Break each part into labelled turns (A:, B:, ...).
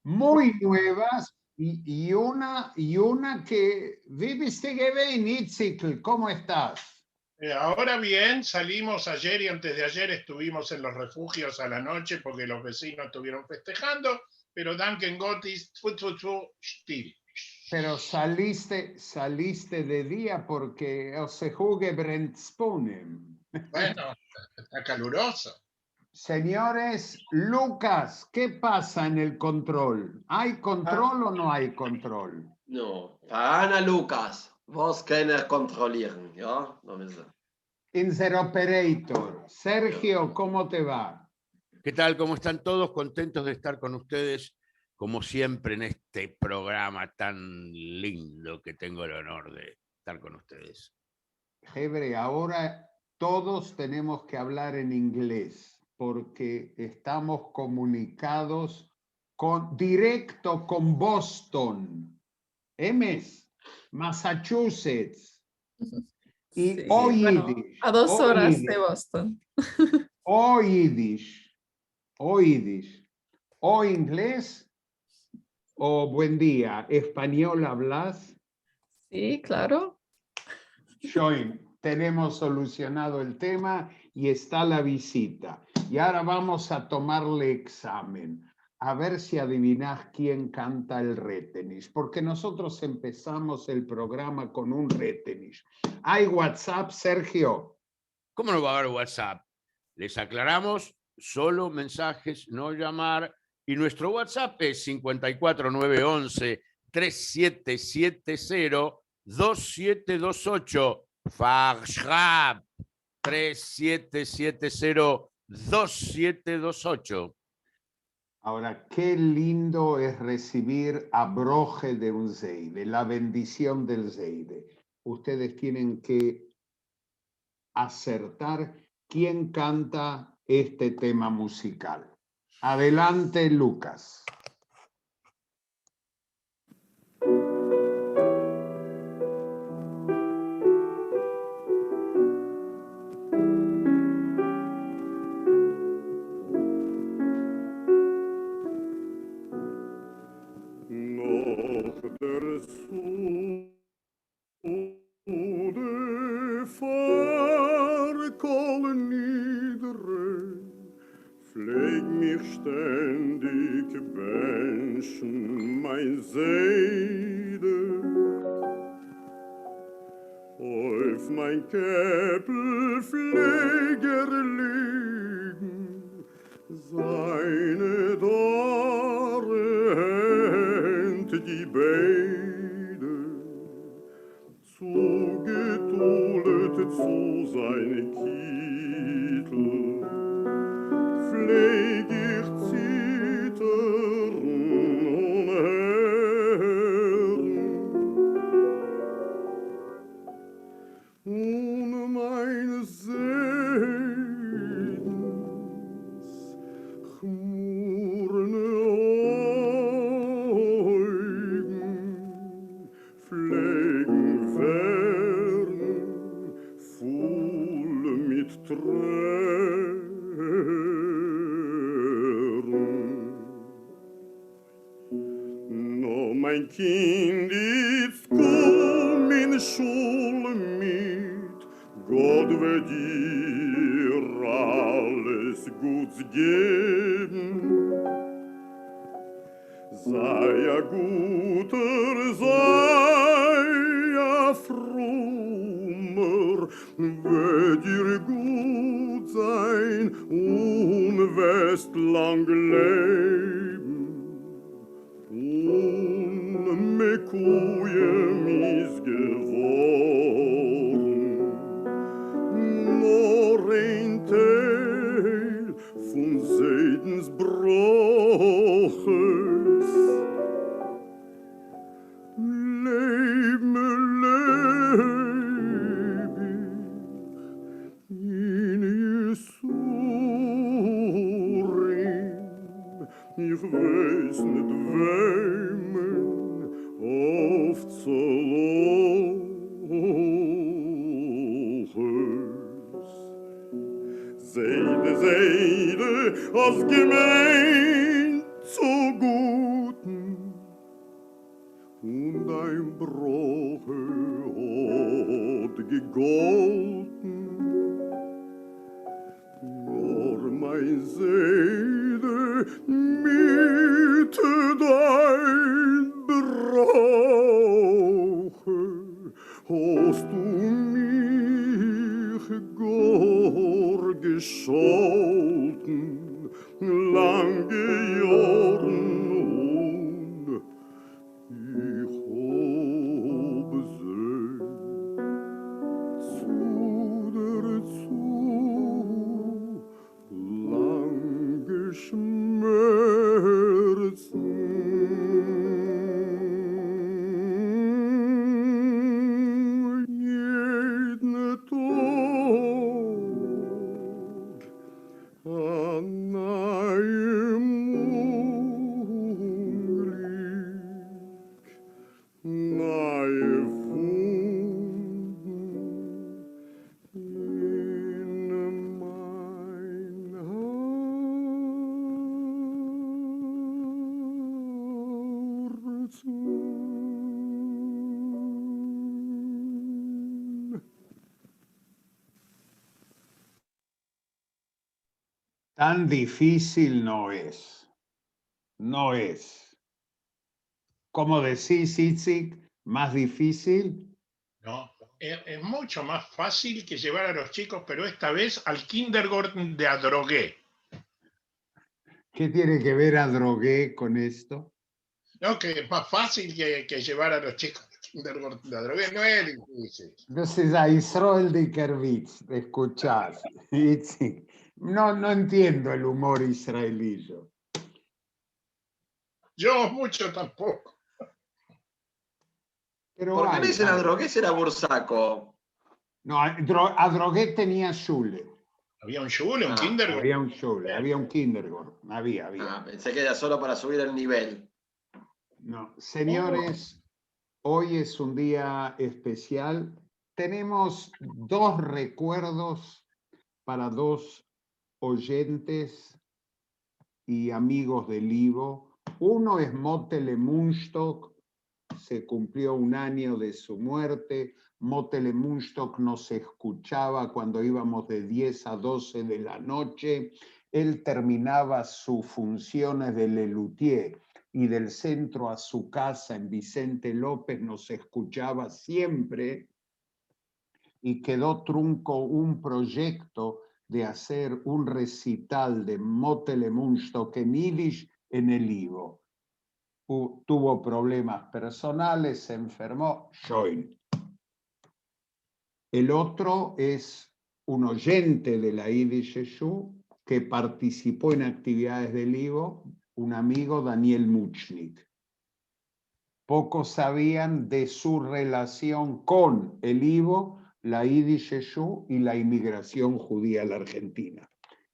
A: Muy nuevas y una que viviste que ven, Itzitl, ¿cómo estás?
B: Ahora bien, salimos ayer y antes de ayer estuvimos en los refugios a la noche porque los vecinos estuvieron festejando, pero Danken Gotis, still.
A: Pero saliste de día porque se jugue Brentspunen.
B: Bueno, está caluroso.
A: Señores, Lucas, ¿qué pasa en el control? ¿Hay control o no hay control?
C: No, para Lukas, was kann kontrollieren, ja?
A: Inser Operator. Sergio, ¿cómo te va?
D: ¿Qué tal? ¿Cómo están todos? Contentos de estar con ustedes, como siempre, en este programa tan lindo que tengo el honor de estar con ustedes.
A: Hebre, ahora todos tenemos que hablar en inglés porque estamos comunicados directo con Boston, Massachusetts, y
E: Sí,
A: o
E: bueno,
A: Yiddish,
E: a 2
A: o
E: horas
A: Yiddish,
E: de Boston.
A: o Yiddish, o Yiddish, o inglés, o buen día, español hablas.
E: Sí, claro.
A: Shoin, tenemos solucionado el tema y está la visita. Y ahora vamos a tomarle examen, a ver si adivinás quién canta el Retenis, porque nosotros empezamos el programa con un Retenis. ¿Hay WhatsApp, Sergio?
D: ¿Cómo no va a haber WhatsApp? Les aclaramos, solo mensajes, no llamar. Y nuestro WhatsApp es 54911-3770-2728. Fagschrab 3770-2728.
A: Ahora, qué lindo es recibir a Broje de un Zeide, la bendición del Zeide. Ustedes tienen que acertar quién canta este tema musical. Adelante, Lucas.
F: Pfleg mich ständig wünschen, mein Seide. Auf mein Käppel pfleger liegen, seine Dore Hand die beide, zugetulet zu seine Kittel. Pfleg ich zittern und hören, und meine Seidens chmurne Augen pflegen werden, voll mit Tränen. Mein Kind, jetzt komm in Schule mit, Gott wird dir alles Gutes geben. Sei a guter, sei a frommer, wird dir gut sein und wirst lang leben. Mekuyem is geworden, nur ein Teil von Seidens Broches. Lebe, lebe in Jesurim, has gemeint zu Guten, und ein Broche hat gegolten. Nur mein Seele mit dein Brauche hast du mich gar gescholten, lange Jahren und ich hab sie zu dazu lange Schmerzen. Jeden Tag an einem Unglück nahe Funden in mein Herzen.
A: Tan difícil no es. No es. ¿Cómo decís, Itzik? ¿Más difícil?
B: No, es mucho más fácil que llevar a los chicos, pero esta vez al kindergarten de Adrogué.
A: ¿Qué tiene que ver a Drogué con esto?
B: No, que es más fácil que llevar a los chicos al kindergarten de Adrogué. No es difícil.
A: Entonces a Israel Dikervitz, escuchás. Itzik. No entiendo el humor israelí yo.
B: Yo mucho tampoco.
A: Pero
C: ¿Por qué
A: hay,
C: le dicen a
A: hay.
C: Drogué si era Bursaco?
A: No, a Drogué tenía Schule.
B: Había un shul, un
C: Ah,
B: kindergarten.
A: Había un Schule, había un kindergarten. Había.
C: Ah, pensé que era solo para subir el nivel.
A: No, señores, hoy es un día especial. Tenemos dos recuerdos para dos oyentes y amigos del Ivo. Uno es Motele Munstock, se cumplió un año de su muerte. Motele Munstock nos escuchaba cuando íbamos de 10 a 12 de la noche. Él terminaba sus funciones de Lelutier y del centro a su casa en Vicente López nos escuchaba siempre y quedó trunco un proyecto de hacer un recital de Motele Munstock en Yiddish en el Ivo. Tuvo problemas personales, se enfermó, join. El otro es un oyente de la Yiddish Yeshu que participó en actividades del Ivo, un amigo, Daniel Muchnik. Pocos sabían de su relación con el Ivo, la Yiddish Yeshu y la inmigración judía a la Argentina.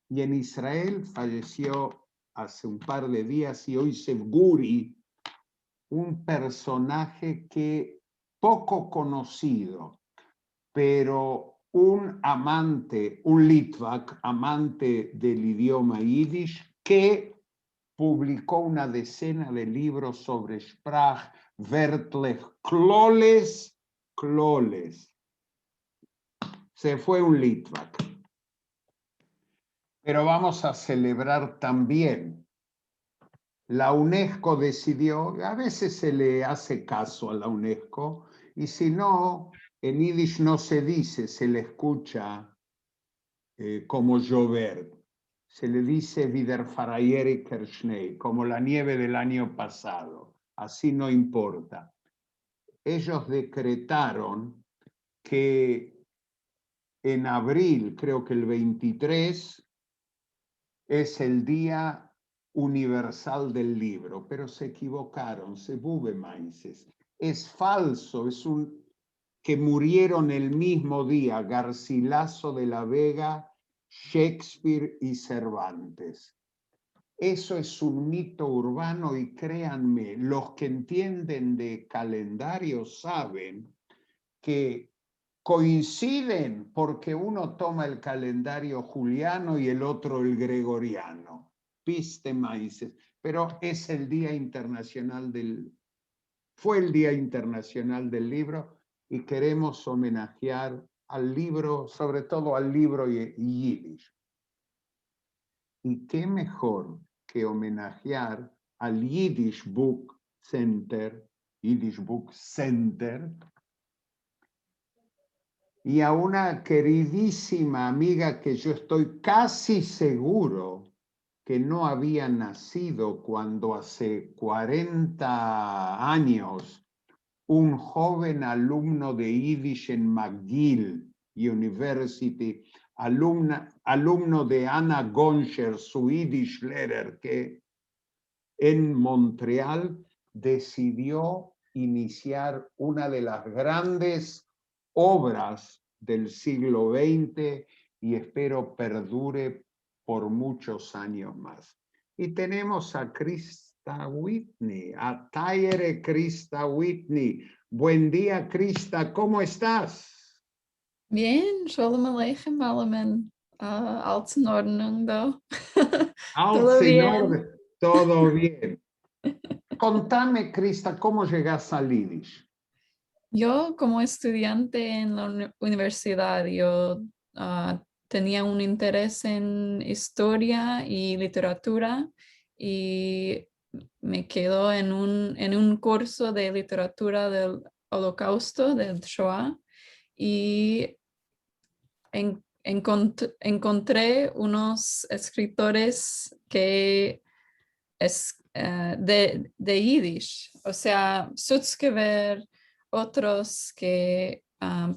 A: Y en Israel falleció hace un par de días Yosef Guri, un personaje que poco conocido, pero un amante, un Litvak, amante del idioma yiddish, que publicó una decena de libros sobre Sprach, Wörtlich, Kloles. Se fue un Litvak. Pero vamos a celebrar también. La UNESCO decidió, a veces se le hace caso a la UNESCO, y si no, en Yiddish no se dice, se le escucha como llover. Se le dice Wiederverjähriger Schnee, como la nieve del año pasado. Así no importa. Ellos decretaron que en abril, creo que el 23, es el Día Universal del Libro, pero se equivocaron, se bubemaises. Es falso, que murieron el mismo día Garcilaso de la Vega, Shakespeare y Cervantes. Eso es un mito urbano y créanme, los que entienden de calendario saben que coinciden porque uno toma el calendario juliano y el otro el gregoriano. piste maíces, pero es el Día Internacional fue el Día Internacional del Libro y queremos homenajear al libro, sobre todo al libro yiddish. Y qué mejor que homenajear al Yiddish Book Center, y a una queridísima amiga que yo estoy casi seguro que no había nacido cuando hace 40 años un joven alumno de Yiddish en McGill University, alumno de Anna Gonscher, su Yiddish leader, que en Montreal decidió iniciar una de las grandes obras del siglo XX y espero perdure por muchos años más. Y tenemos a Krista Whitney, a Tyre Krista Whitney. Buen día, Krista, ¿cómo estás?
E: Bien, Shalom Aleichem allemaal. Alles in Ordnung, da.
A: Alles in
E: bien.
A: orden, todo bien. Contame, Krista, ¿cómo llegas al Yiddish?
E: Yo como estudiante en la universidad, yo tenía un interés en historia y literatura y me quedo en un curso de literatura del Holocausto, del Shoah, y encontré unos escritores que es de Yiddish, o sea, Sutzkever, otros que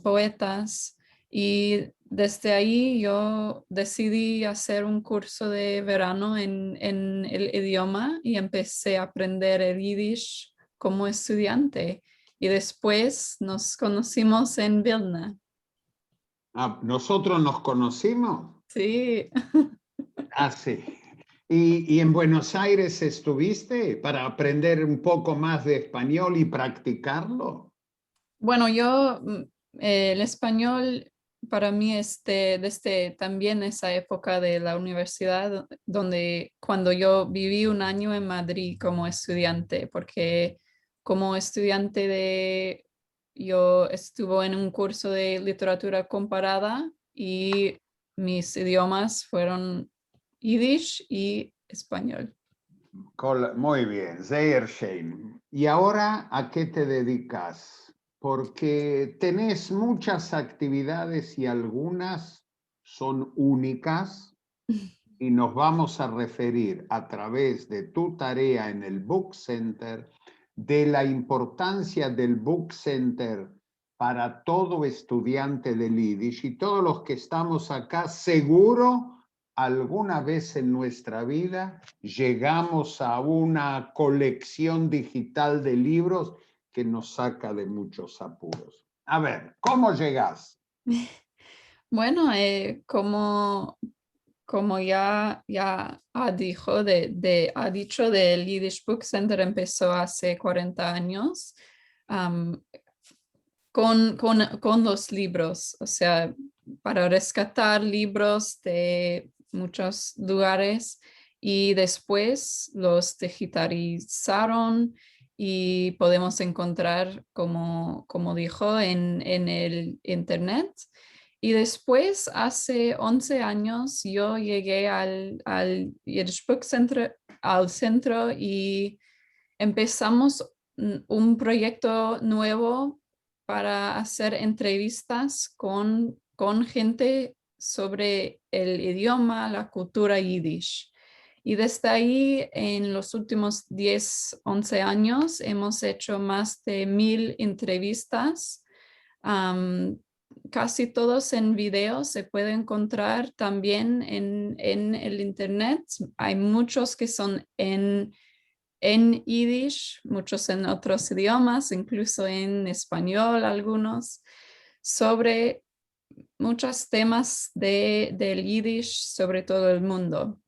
E: poetas, y desde ahí yo decidí hacer un curso de verano en el idioma y empecé a aprender el Yiddish como estudiante, y después nos conocimos en Vilna.
A: Ah, ¿nosotros nos conocimos?
E: Sí.
A: Ah, sí. ¿Y en Buenos Aires estuviste para aprender un poco más de español y practicarlo?
E: Bueno, el español para mí desde también esa época de la universidad, donde cuando yo viví un año en Madrid como estudiante, porque como estudiante yo estuve en un curso de literatura comparada y mis idiomas fueron Yiddish y español.
A: Muy bien, sehr schön. ¿Y ahora a qué te dedicas? Porque tenés muchas actividades y algunas son únicas y nos vamos a referir a través de tu tarea en el Book Center, de la importancia del Book Center para todo estudiante del Yiddish y todos los que estamos acá, seguro alguna vez en nuestra vida llegamos a una colección digital de libros que nos saca de muchos apuros. A ver, ¿cómo llegas?
E: Bueno, como ya ha dicho, ha dicho, del Yiddish Book Center empezó hace 40 años con los libros, o sea, para rescatar libros de muchos lugares, y después los digitalizaron y podemos encontrar, como dijo, en el internet. Y después, hace 11 años, yo llegué al Yiddish Book Center, al centro, y empezamos un proyecto nuevo para hacer entrevistas con gente sobre el idioma, la cultura yiddish. Y desde ahí, en los últimos 10, 11 años, hemos hecho más de 1000 entrevistas. Casi todos en video, se puede encontrar también en el internet. Hay muchos que son en Yiddish, muchos en otros idiomas, incluso en español algunos, sobre muchos temas del Yiddish sobre todo el mundo.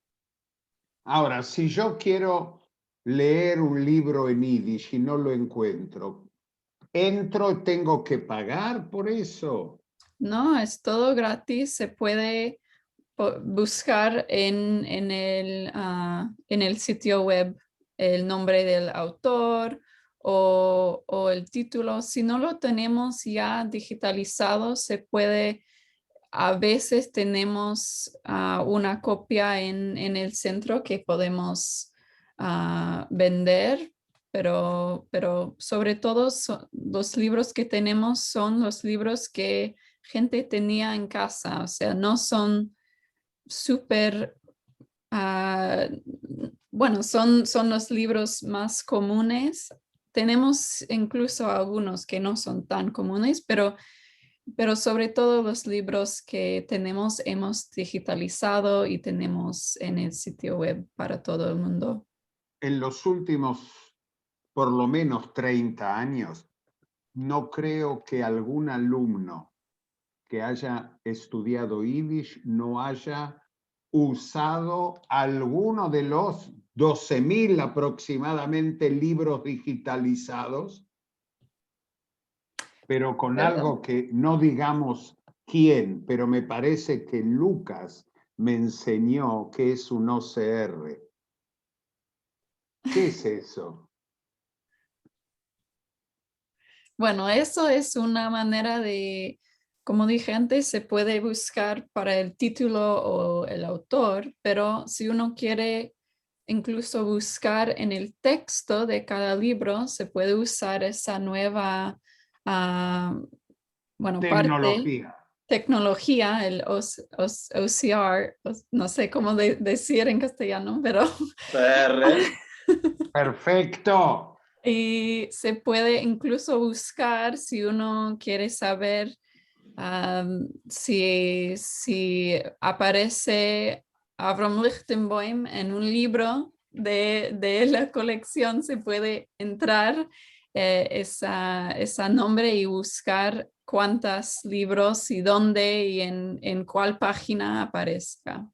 A: Ahora, si yo quiero leer un libro en Yiddish y no lo encuentro, ¿entro, tengo que pagar por eso?
E: No, es todo gratis, se puede buscar en el sitio web el nombre del autor o el título. Si no lo tenemos ya digitalizado, se puede, a veces tenemos una copia en el centro que podemos vender, pero sobre todo los libros que tenemos son los libros que gente tenía en casa, o sea, no son súper, bueno, son los libros más comunes. Tenemos incluso algunos que no son tan comunes, pero sobre todo los libros que tenemos hemos digitalizado y tenemos en el sitio web para todo el mundo.
A: En los últimos, por lo menos 30 años, no creo que algún alumno que haya estudiado Yiddish no haya usado alguno de los 12.000 aproximadamente libros digitalizados, pero con algo que no digamos quién, pero me parece que Lucas me enseñó que es un OCR. ¿Qué es eso?
E: Bueno, eso es una manera de, como dije antes, se puede buscar para el título o el autor, pero si uno quiere incluso buscar en el texto de cada libro, se puede usar esa nueva, tecnología, el OCR, no sé cómo decir en castellano, pero...
A: Perfecto.
E: Y se puede incluso buscar si uno quiere saber si aparece Avram Lichtenboim en un libro de la colección, se puede entrar esa nombre y buscar cuántos libros y dónde y en cuál página aparezca.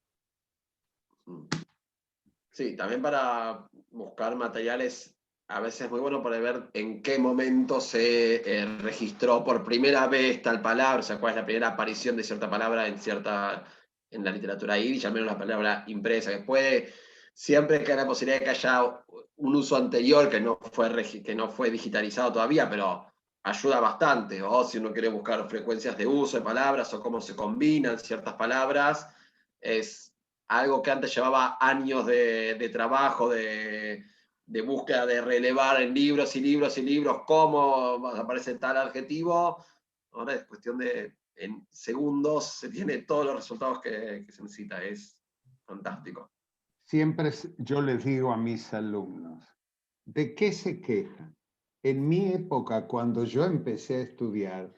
C: Sí, también para buscar materiales, a veces es muy bueno para ver en qué momento se registró por primera vez tal palabra, o sea, cuál es la primera aparición de cierta palabra en la literatura yiddish, al menos la palabra impresa, que puede, siempre que hay la posibilidad de que haya un uso anterior que no fue digitalizado todavía, pero ayuda bastante, o si uno quiere buscar frecuencias de uso de palabras o cómo se combinan ciertas palabras, es algo que antes llevaba años de trabajo, de búsqueda de relevar en libros y libros y libros cómo aparece tal adjetivo. Ahora es cuestión de, en segundos se tiene todos los resultados que se necesita. Es fantástico.
A: Siempre yo les digo a mis alumnos, ¿de qué se quejan? En mi época, cuando yo empecé a estudiar,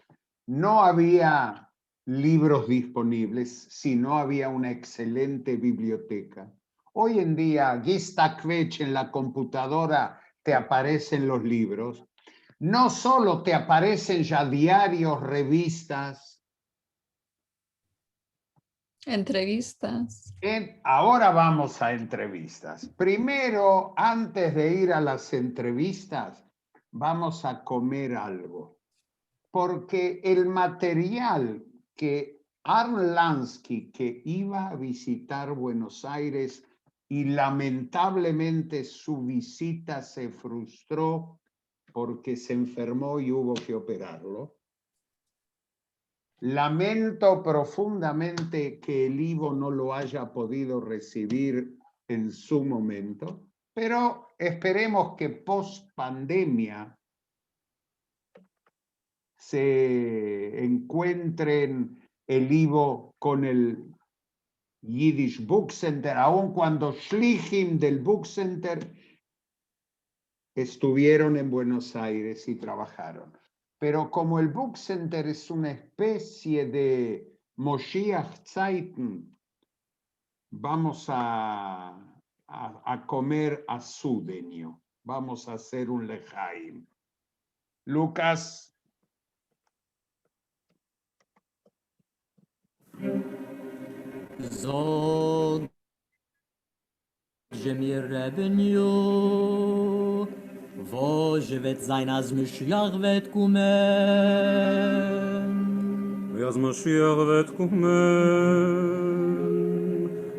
A: no había libros disponibles, sino había una excelente biblioteca. Hoy en día, Gistakvech en la computadora te aparecen los libros. No solo te aparecen ya diarios, revistas.
E: Entrevistas.
A: Ahora vamos a entrevistas. Primero, antes de ir a las entrevistas, vamos a comer algo. Porque el material que Arn Lansky, que iba a visitar Buenos Aires y lamentablemente su visita se frustró porque se enfermó y hubo que operarlo. Lamento profundamente que el Ivo no lo haya podido recibir en su momento, pero esperemos que post pandemia se encuentren el Ivo con el Yiddish Book Center, aun cuando Shlichim del Book Center estuvieron en Buenos Aires y trabajaron. Pero como el Book Center es una especie de Moshiach Zeiten, vamos a comer a Sudeño. Vamos a hacer un lejaim. Lucas.
G: Zog Jemir Revenue Wo je vet sein as Mashiach vet kumen
F: As Mashiach vet kumen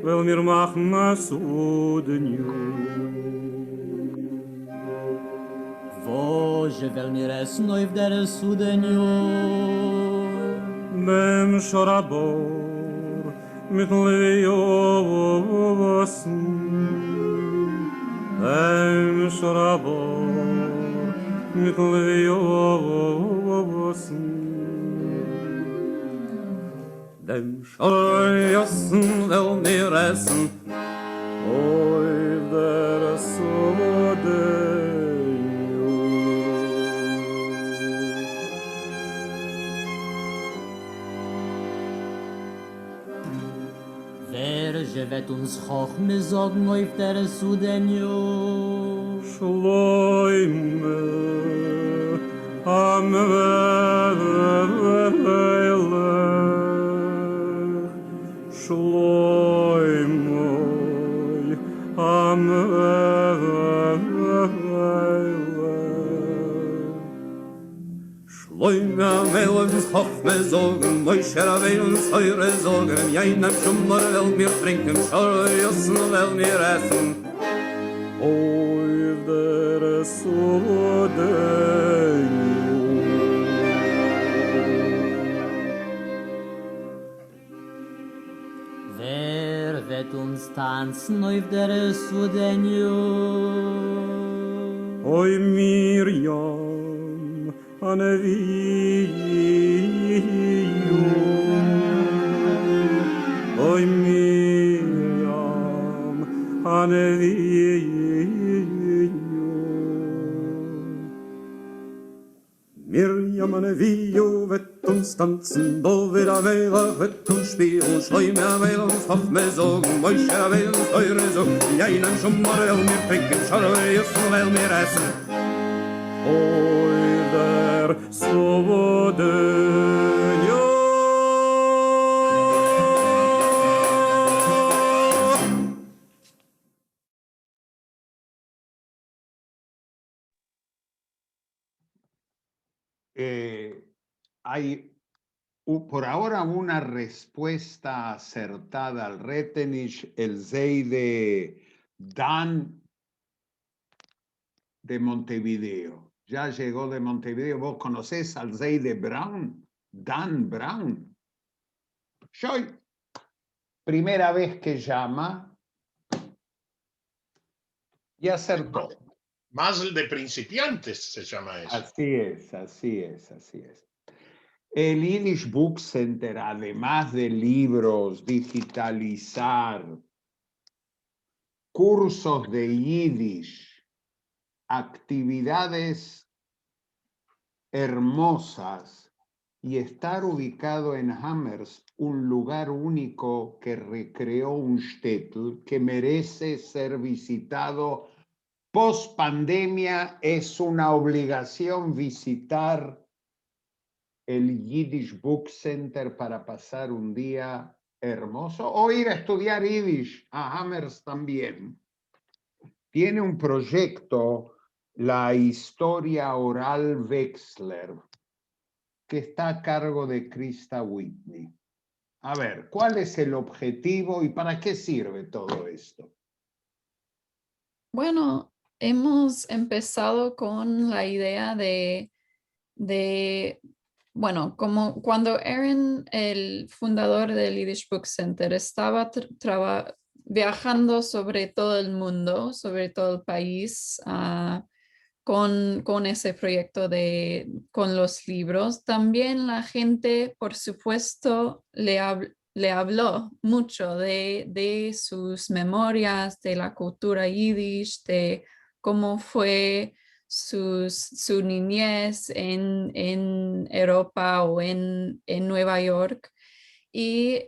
F: will mir machen a Sudenju.
G: Wo je will mir essen auf der Sudenjo.
F: Bem Shorabor, mit Leviosen. Bem Shorabor, mit Leviosen. Dem Scheuersen will mir essen, auf der Sudenju.
G: Wer je wird uns Chochme sagen auf der Sudenjo.
F: Shloime am Velech Shloime am Velech Shloime am Velech Chochme sagen Moshe Rabbeinu eure Sorgen Jainem Schummer will mir trinken Schorjossen will mir essen Oiv der Sudenju.
G: Wer wird uns tanzen auf der Sudenjo?
F: Oi Miriam, Aneviu. Oi Miriam, Aneviu. Miriam Aneviu wird uns tanzen, Dovid Amelach wird uns spielen, Schleime Amelach uns Chochme sagen, Moshe Rabbeinu uns eure sagen, Jainem Schummer will mir trinken, Schorjossen will mir essen. Oi der Sudenju.
A: Hay por ahora una respuesta acertada al Retenish, el Zeide Dan de Montevideo. Ya llegó de Montevideo. ¿Vos conocés al Zeide Brown? Dan Brown. Soy primera vez que llama y acertó.
B: Mazel de principiantes se llama eso.
A: Así es, así es, así es. El Yiddish Book Center, además de libros, digitalizar, cursos de Yiddish, actividades hermosas y estar ubicado en Amherst, un lugar único que recreó un shtetl que merece ser visitado post pandemia. Es una obligación visitar el Yiddish Book Center para pasar un día hermoso o ir a estudiar Yiddish a Amherst también. Tiene un proyecto, la historia oral Wexler, que está a cargo de Krista Whitney. A ver, ¿cuál es el objetivo y para qué sirve todo esto?
E: Bueno, hemos empezado con la idea de bueno, como cuando Aaron, el fundador del Yiddish Book Center, estaba viajando sobre todo el mundo, sobre todo el país, con ese proyecto con los libros, también la gente, por supuesto, le habló mucho de sus memorias, de la cultura yiddish, de cómo fue su niñez en Europa o en Nueva York. Y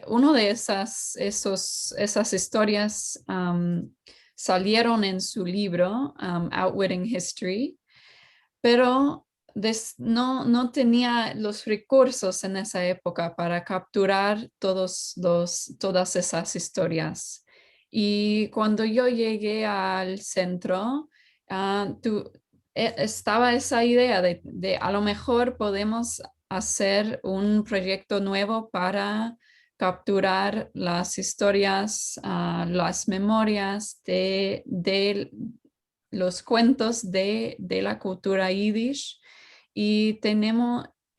E: una de esas historias salieron en su libro, Outwitting History, pero no tenía los recursos en esa época para capturar todas esas historias. Y cuando yo llegué al centro, estaba esa idea de a lo mejor podemos hacer un proyecto nuevo para capturar las historias, las memorias de los cuentos de la cultura yiddish, y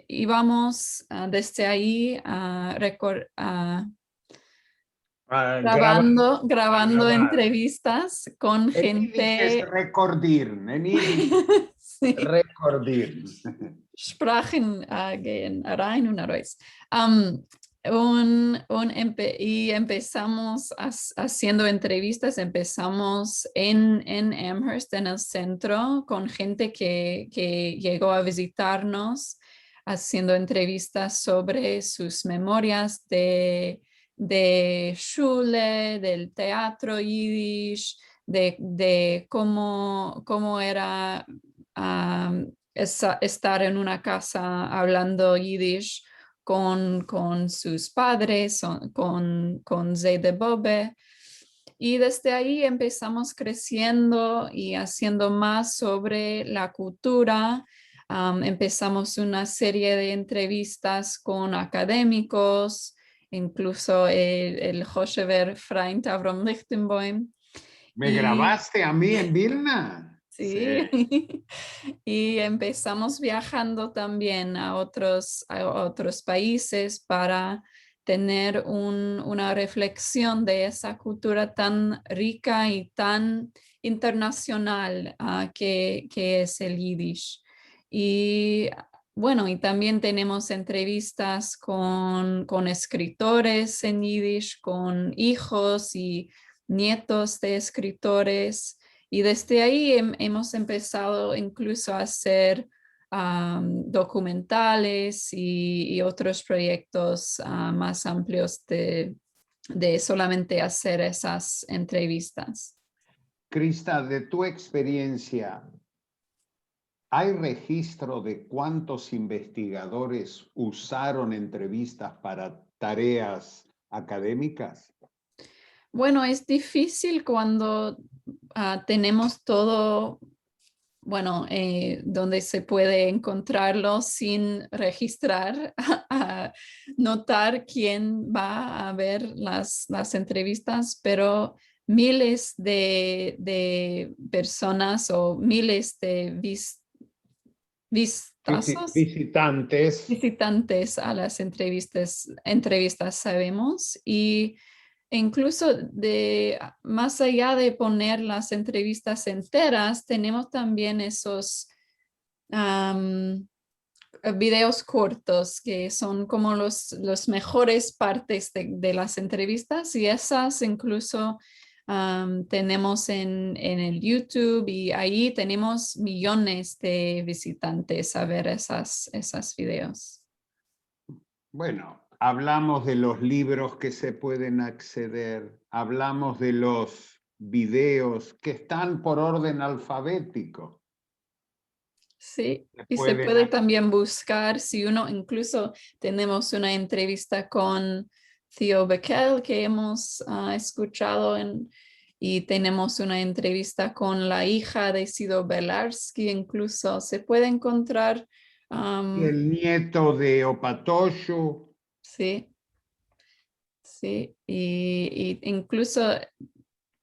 E: íbamos desde ahí grabando
B: grabar.
E: entrevistas con
A: En Yiddish es
E: gente.
A: recordir, en Yiddish
E: Sí.
A: recordir.
E: Sprachen gehen rein und raus. Y empezamos haciendo entrevistas, empezamos en Amherst, en el centro, con gente que llegó a visitarnos, haciendo entrevistas sobre sus memorias de Schule, del teatro yiddish, de cómo era estar en una casa hablando yiddish con sus padres, con Zede Bobe. Y desde ahí empezamos creciendo y haciendo más sobre la cultura. Empezamos una serie de entrevistas con académicos, incluso el Josever Freund Avrom Lichtenboim.
A: ¿Me grabaste a mí en Vilna?
E: Sí. Y empezamos viajando también a otros países para tener una reflexión de esa cultura tan rica y tan internacional que es el Yiddish. Y bueno, y también tenemos entrevistas con escritores en Yiddish, con hijos y nietos de escritores. Y desde ahí hemos empezado incluso a hacer documentales y otros proyectos más amplios de solamente hacer esas entrevistas.
A: Krista, de tu experiencia, ¿hay registro de cuántos investigadores usaron entrevistas para tareas académicas?
E: Bueno, es difícil cuando tenemos todo, bueno, donde se puede encontrarlo sin registrar, notar quién va a ver las entrevistas, pero miles de personas o miles de visitantes a las entrevistas sabemos. Y incluso más allá de poner las entrevistas enteras, tenemos también esos videos cortos que son como los mejores partes de las entrevistas, y esas incluso tenemos en el YouTube, y ahí tenemos millones de visitantes a ver esas videos.
A: Bueno, hablamos de los libros que se pueden acceder, hablamos de los videos que están por orden alfabético.
E: Sí, y se puede también buscar, si uno, incluso tenemos una entrevista con Theo Beckel que hemos escuchado, y tenemos una entrevista con la hija de Sido Belarski, incluso se puede encontrar.
A: Y el nieto de Opatoshu.
E: Sí, sí, y incluso,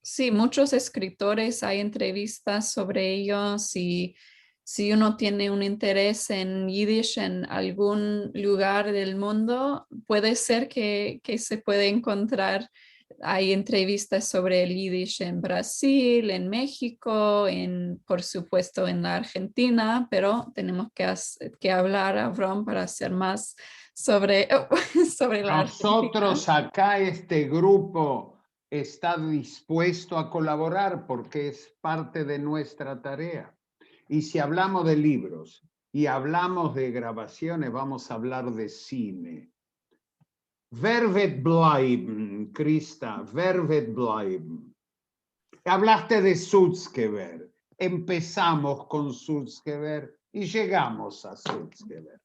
E: sí, muchos escritores, hay entrevistas sobre ellos, y si uno tiene un interés en Yiddish en algún lugar del mundo, puede ser que se puede encontrar. Hay entrevistas sobre el Yiddish en Brasil, en México, por supuesto en la Argentina, pero tenemos que hablar, Avrom, para hacer más sobre la Argentina.
A: Nosotros acá, este grupo está dispuesto a colaborar porque es parte de nuestra tarea. Y si hablamos de libros y hablamos de grabaciones, vamos a hablar de cine. Wer wird bleiben, Krista? Wer wird bleiben? Hablaste de Sutzkever. Empezamos con Sutzkever y llegamos a Sutzkever.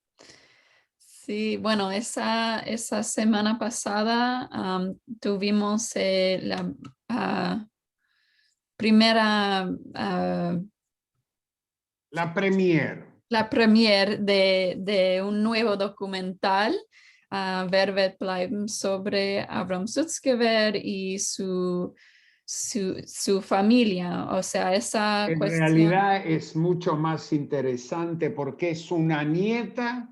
E: Sí, bueno, esa semana pasada tuvimos la primera...
A: La premier
E: de un nuevo documental Wer bleiben sobre Avram Sutzkever y su familia. O sea, esa
A: En
E: cuestión.
A: realidad es mucho más interesante porque es una nieta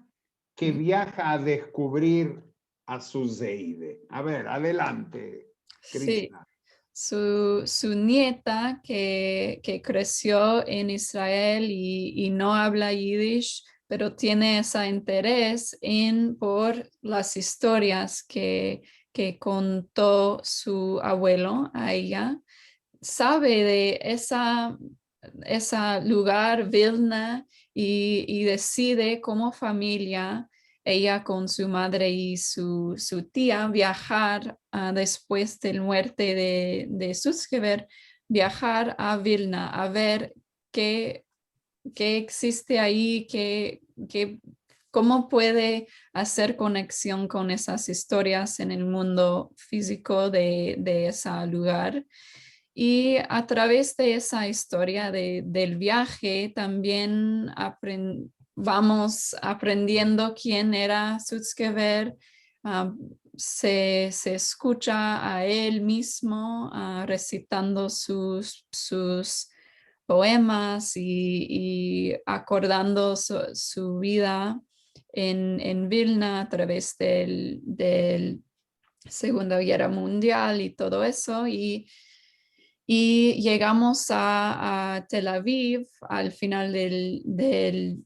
A: que viaja a descubrir a su Zeide. A ver, adelante, Krishna.
E: Sí, su nieta que creció en Israel y no habla yiddish, pero tiene ese interés por las historias que contó su abuelo a ella. Sabe de ese lugar, Vilna, y decide como familia, ella con su madre y su tía, viajar después de la muerte de Sutzkever, viajar a Vilna a ver qué existe ahí, cómo puede hacer conexión con esas historias en el mundo físico de ese lugar. Y a través de esa historia del viaje también vamos aprendiendo quién era Sutzkever. Se escucha a él mismo recitando sus poemas y acordando su vida en Vilna a través del Segunda Guerra Mundial y todo eso. Y llegamos a Tel Aviv al final de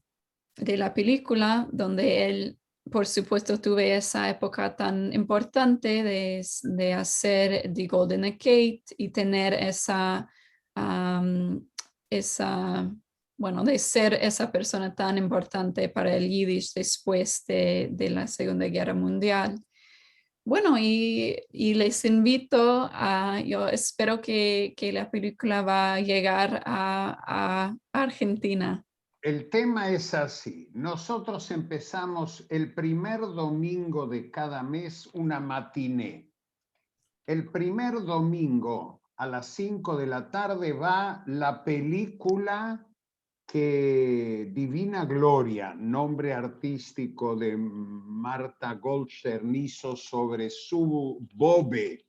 E: la película, donde él, por supuesto, tuve esa época tan importante de hacer The Golden Gate y tener de ser esa persona tan importante para el Yiddish después de la Segunda Guerra Mundial. Bueno, y les invito yo espero que la película va a llegar a Argentina.
A: El tema es así. Nosotros empezamos el primer domingo de cada mes una matiné. El primer domingo a las 5 de la tarde va la película que Divina Gloria, nombre artístico de Marta Goldstern, hizo sobre su Bobe,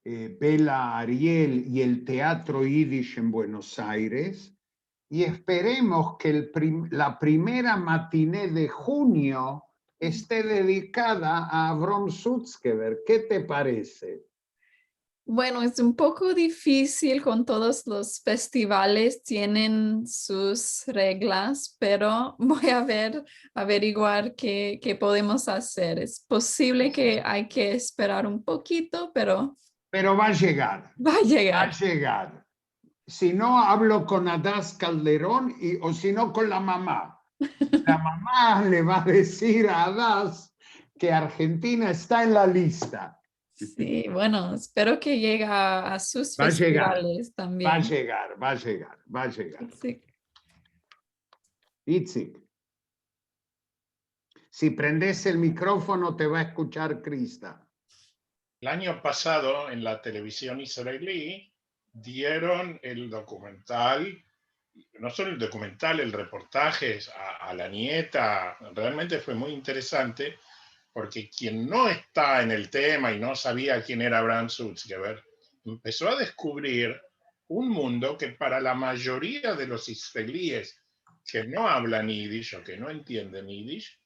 A: Bela Ariel y el teatro Yiddish en Buenos Aires. Y esperemos que la primera matiné de junio esté dedicada a Avram Sutzkever. ¿Qué te parece?
E: Bueno, es un poco difícil con todos los festivales, tienen sus reglas, pero voy a averiguar qué podemos hacer. Es posible que hay que esperar un poquito, pero
A: va a llegar.
E: Va a llegar.
A: Va a llegar. Si no, hablo con Adás Calderón o si no, con la mamá. La mamá le va a decir a Adás que Argentina está en la lista.
E: Sí, bueno, espero que llegue a sus festivales también.
A: Va a llegar. Itzik. Si prendes el micrófono te va a escuchar Krista.
B: El año pasado en la televisión israelí dieron el documental, no solo el documental, el reportaje a la nieta, realmente fue muy interesante, porque quien no está en el tema y no sabía quién era Avram Sutzkever, empezó a descubrir un mundo que para la mayoría de los israelíes que no hablan yiddish o que no entienden yiddish,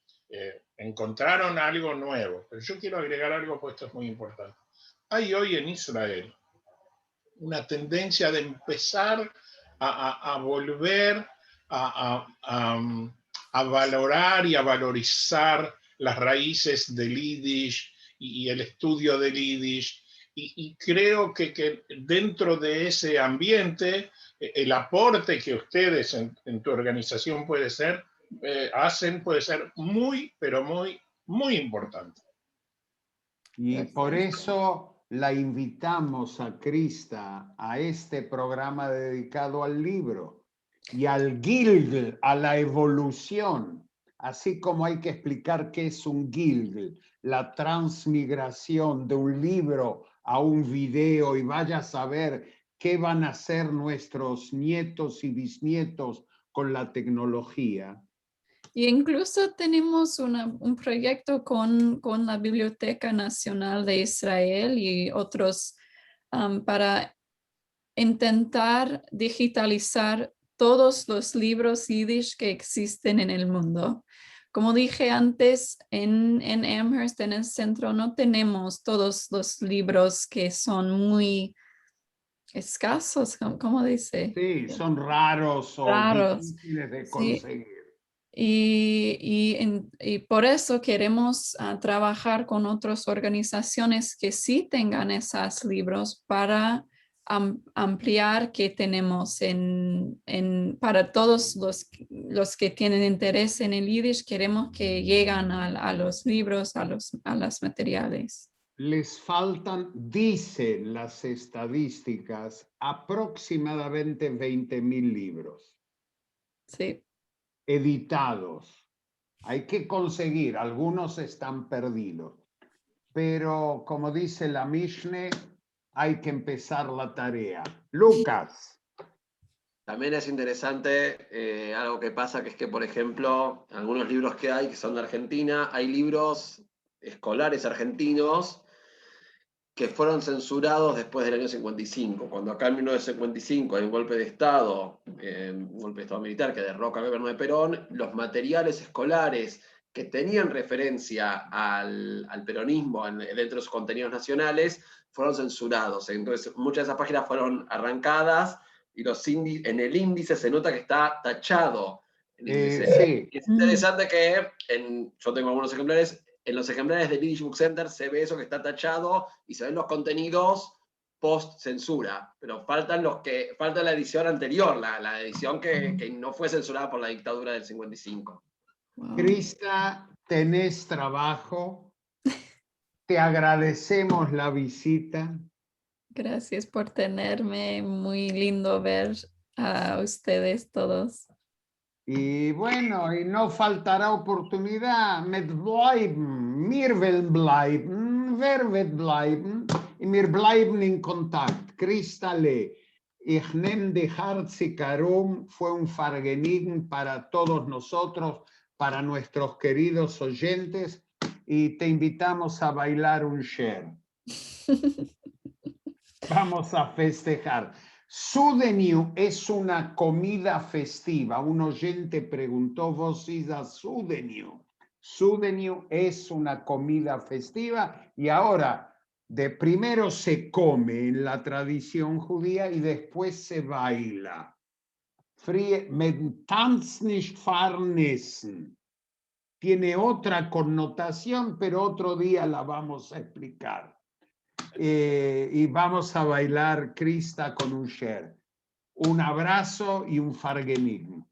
B: encontraron algo nuevo. Pero yo quiero agregar algo, porque esto es muy importante. Hay hoy en Israel una tendencia de empezar a volver a valorar y a valorizar las raíces del Yiddish y el estudio del Yiddish. Y creo que dentro de ese ambiente, el aporte que ustedes en tu organización hacen puede ser muy, pero muy, muy importante.
A: Y por eso la invitamos a Krista a este programa dedicado al libro y al Gilgul, a la evolución, así como hay que explicar qué es un Gilgul, la transmigración de un libro a un video, y vaya a saber qué van a hacer nuestros nietos y bisnietos con la tecnología.
E: Y incluso tenemos un proyecto con la Biblioteca Nacional de Israel y otros para intentar digitalizar todos los libros yiddish que existen en el mundo. Como dije antes, en Amherst, en el centro, no tenemos todos los libros que son muy escasos, ¿cómo dice?
A: Sí, son raros o
E: Raros.
A: difíciles de
E: Sí.
A: conseguir.
E: Y por eso queremos trabajar con otras organizaciones que sí tengan esos libros para ampliar que tenemos para todos los que tienen interés en el Yiddish. Queremos que lleguen a los libros, a los materiales.
A: Les faltan, dicen las estadísticas, aproximadamente 20.000 libros
E: Sí.
A: editados. Hay que conseguir, algunos están perdidos. Pero como dice la Mishneh, hay que empezar la tarea. Lucas.
C: También es interesante algo que pasa, que es que, por ejemplo, algunos libros que hay, que son de Argentina, hay libros escolares argentinos que fueron censurados después del año 55. Cuando acá en 1955 hay un golpe de Estado, militar que derroca al gobierno de Perón, los materiales escolares que tenían referencia al peronismo dentro de sus contenidos nacionales fueron censurados. Entonces, muchas de esas páginas fueron arrancadas y en el índice se nota que está tachado.
A: Sí.
C: Es interesante que yo tengo algunos ejemplares. En los ejemplares del Yiddish Book Center se ve eso que está tachado y se ven los contenidos post censura, pero falta la edición anterior, la edición que no fue censurada por la dictadura del 55.
E: Wow.
A: Krista, tenés trabajo. Te agradecemos la visita.
E: Gracias por tenerme. Muy lindo ver a ustedes todos.
A: Y bueno, y no faltará oportunidad. Mit bleiben, wir willen bleiben, wer wird bleiben? Y wir bleiben in Kontakt. Krista Le, ich nehm de Hartzi Karum, fue un Fargenign para todos nosotros, para nuestros queridos oyentes, y te invitamos a bailar un share. Vamos a festejar. Sudeniu es una comida festiva. Un oyente preguntó, ¿vos a Sudeniu? Sudeniu es una comida festiva y ahora de primero se come en la tradición judía y después se baila. Mit Tanz nicht vergessen. Tiene otra connotación, pero otro día la vamos a explicar. Y vamos a bailar Krista con un share. Un abrazo y un fargenign.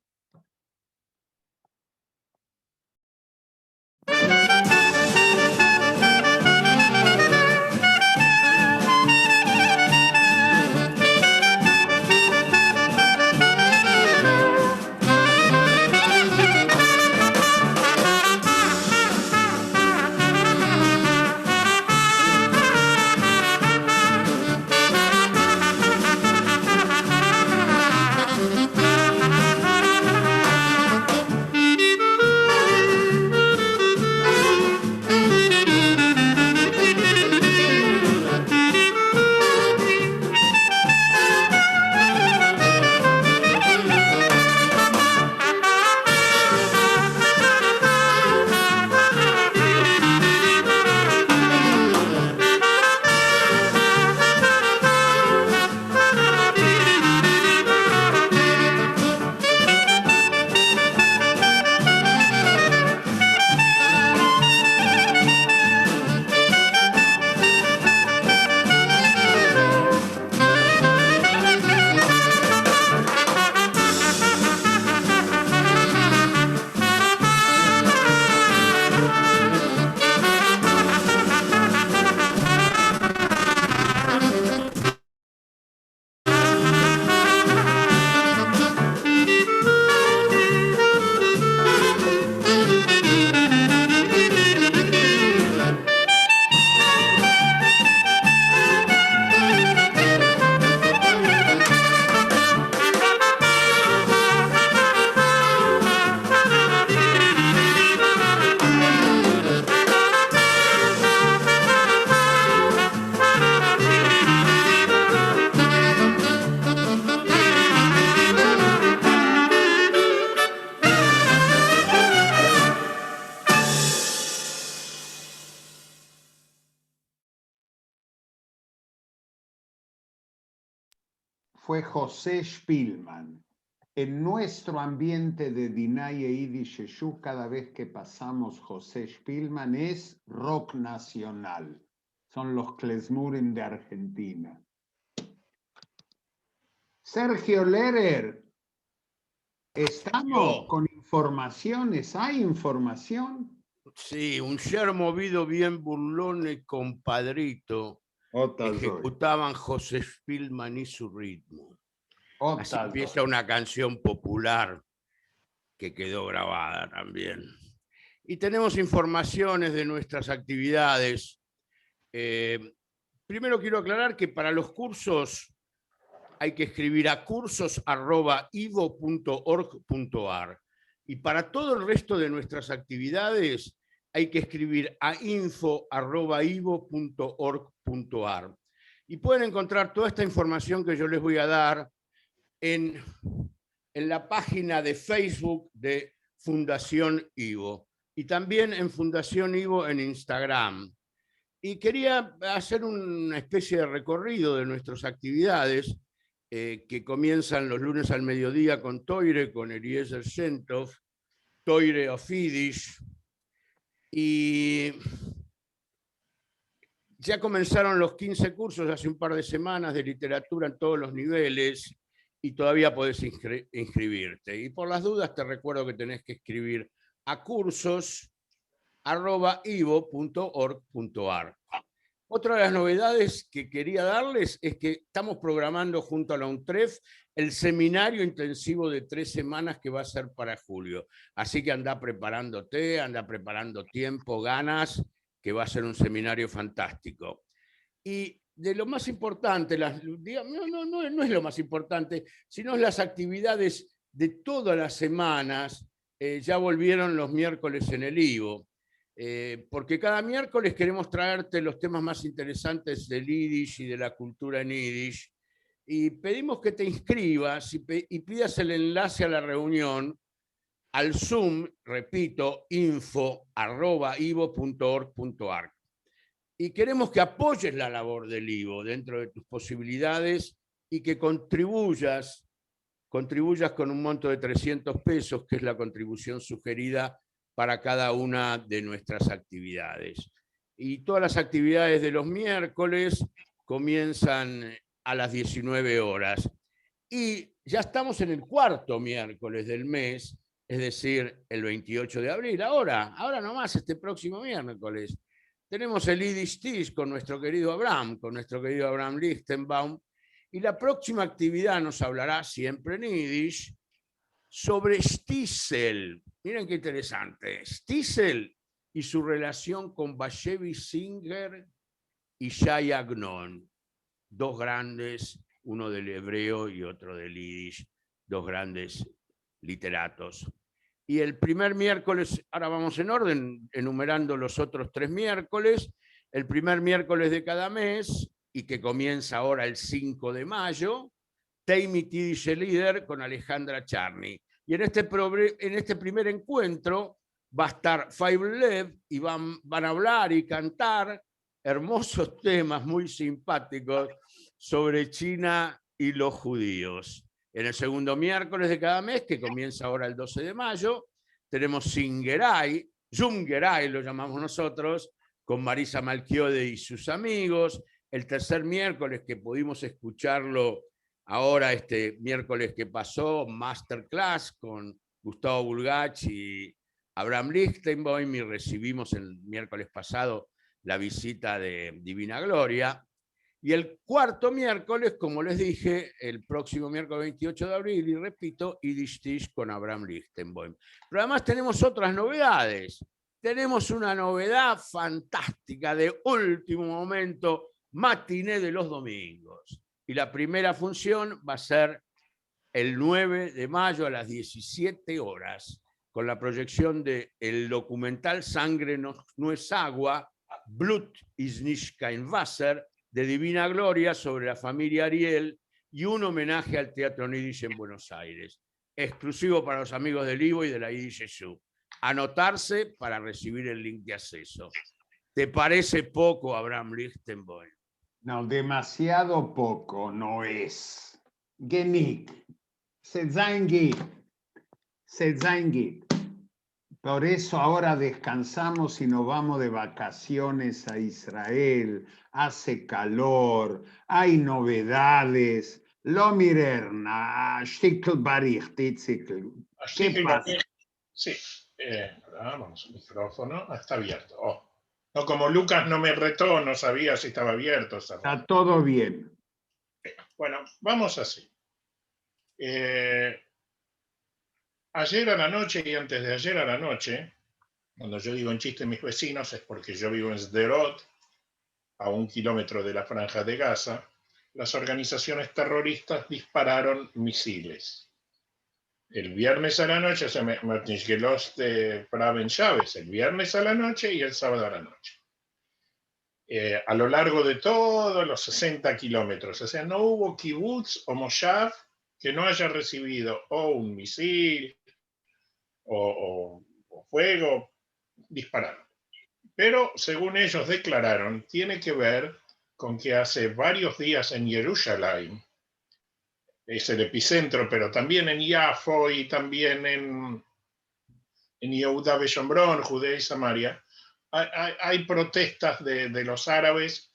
A: fue José Spielman. En nuestro ambiente de Dinay e Yiddish Yeshu, cada vez que pasamos José Spielman es rock nacional. Son los Klezmurim de Argentina. Sergio Lehrer, estamos con informaciones. ¿Hay información?
D: Sí, un yer movido bien burlón y compadrito. Ejecutaban José Spielman y su ritmo. Así empieza una canción popular que quedó grabada también. Y tenemos informaciones de nuestras actividades. Primero quiero aclarar que para los cursos hay que escribir a cursos@ivo.org.ar. Y para todo el resto de nuestras actividades hay que escribir a info@ivo.org.ar. Y pueden encontrar toda esta información que yo les voy a dar en la página de Facebook de Fundación Ivo y también en Fundación Ivo en Instagram. Y quería hacer una especie de recorrido de nuestras actividades que comienzan los lunes al mediodía con Toire, con Eliezer Shentov, Toire of Yiddish. Y ya comenzaron los 15 cursos hace un par de semanas de literatura en todos los niveles y todavía podés inscribirte. Y por las dudas te recuerdo que tenés que escribir a cursos@ivo.org.ar. Otra de las novedades que quería darles es que estamos programando junto a la UNTREF el seminario intensivo de 3 semanas que va a ser para julio. Así que anda preparándote, anda preparando tiempo, ganas, que va a ser un seminario fantástico. Y de lo más importante, no es lo más importante, sino las actividades de todas las semanas. Ya volvieron los miércoles en el Ivo, porque cada miércoles queremos traerte los temas más interesantes del Yiddish y de la cultura en Yiddish, y pedimos que te inscribas y pidas el enlace a la reunión al Zoom, repito, info@ivo.org.ar. Y queremos que apoyes la labor del Ivo dentro de tus posibilidades y que contribuyas con un monto de 300 pesos, que es la contribución sugerida para cada una de nuestras actividades. Y todas las actividades de los miércoles comienzan a las 19 horas. Y ya estamos en el 4º miércoles del mes, es decir, el 28 de abril. Ahora nomás, este próximo miércoles, tenemos el Yiddish Tish con nuestro querido Abraham Lichtenbaum, y la próxima actividad nos hablará siempre en Yiddish sobre Stiesel. Miren qué interesante. Stiesel y su relación con Bashevi Singer y Shai Agnon. 2 grandes, uno del hebreo y otro del Yiddish, 2 grandes literatos. Y el primer miércoles, ahora vamos en orden, enumerando los otros 3 miércoles, el primer miércoles de cada mes, y que comienza ahora el 5 de mayo, Teimit Yiddish Líder con Alejandra Charny. Y en este primer encuentro va a estar Five Lev y van a hablar y cantar hermosos temas muy simpáticos sobre China y los judíos. En el segundo miércoles de cada mes, que comienza ahora el 12 de mayo, tenemos Singerai, Zungerai lo llamamos nosotros, con Marisa Malchiode y sus amigos. El tercer miércoles, que pudimos escucharlo ahora, este miércoles que pasó, Masterclass con Gustavo Bulgach y Abraham Lichtenbaum, y recibimos el miércoles pasado la visita de Divina Gloria. Y el cuarto miércoles, como les dije, el próximo miércoles 28 de abril, y repito, Yiddish Tish con Abraham Lichtenbaum. Pero además tenemos otras novedades. Tenemos una novedad fantástica de último momento, matiné de los domingos. Y la primera función va a ser el 9 de mayo a las 17 horas, con la proyección del documental Sangre no es agua, Blut ist nicht kein Wasser, de Divina Gloria, sobre la familia Ariel, y un homenaje al Teatro Yiddish en Buenos Aires, exclusivo para los amigos del Ivo y de la Yiddish Yeshu. Anotarse para recibir el link de acceso. ¿Te parece poco, Abraham Lichtenbaum?
A: No, demasiado poco no es. Genick. Se sein geht. Se sein geht. Por eso ahora descansamos y nos vamos de vacaciones a Israel. Hace calor, hay novedades. Lo mirerna, Stickel Barich, Titzikel. ¿Qué pasa?
B: Sí, vamos, micrófono, está abierto. Oh. No, como Lucas no me retó, no sabía si estaba abierto.
A: Está todo bien.
B: Bueno, vamos así. Ayer a la noche y antes de ayer a la noche, cuando yo digo en chiste mis vecinos, es porque yo vivo en Sderot, a 1 kilómetro de la Franja de Gaza, las organizaciones terroristas dispararon misiles. El viernes a la noche, de Praven Chávez, el viernes a la noche y el sábado a la noche. A lo largo de todos los 60 kilómetros, o sea, no hubo kibutz o moshav que no haya recibido o un misil o fuego, dispararon. Pero, según ellos declararon, tiene que ver con que hace varios días en Jerusalén, es el epicentro, pero también en Yafo y también en Yehuda Beshombrón, Judea y Samaria, hay protestas de los árabes.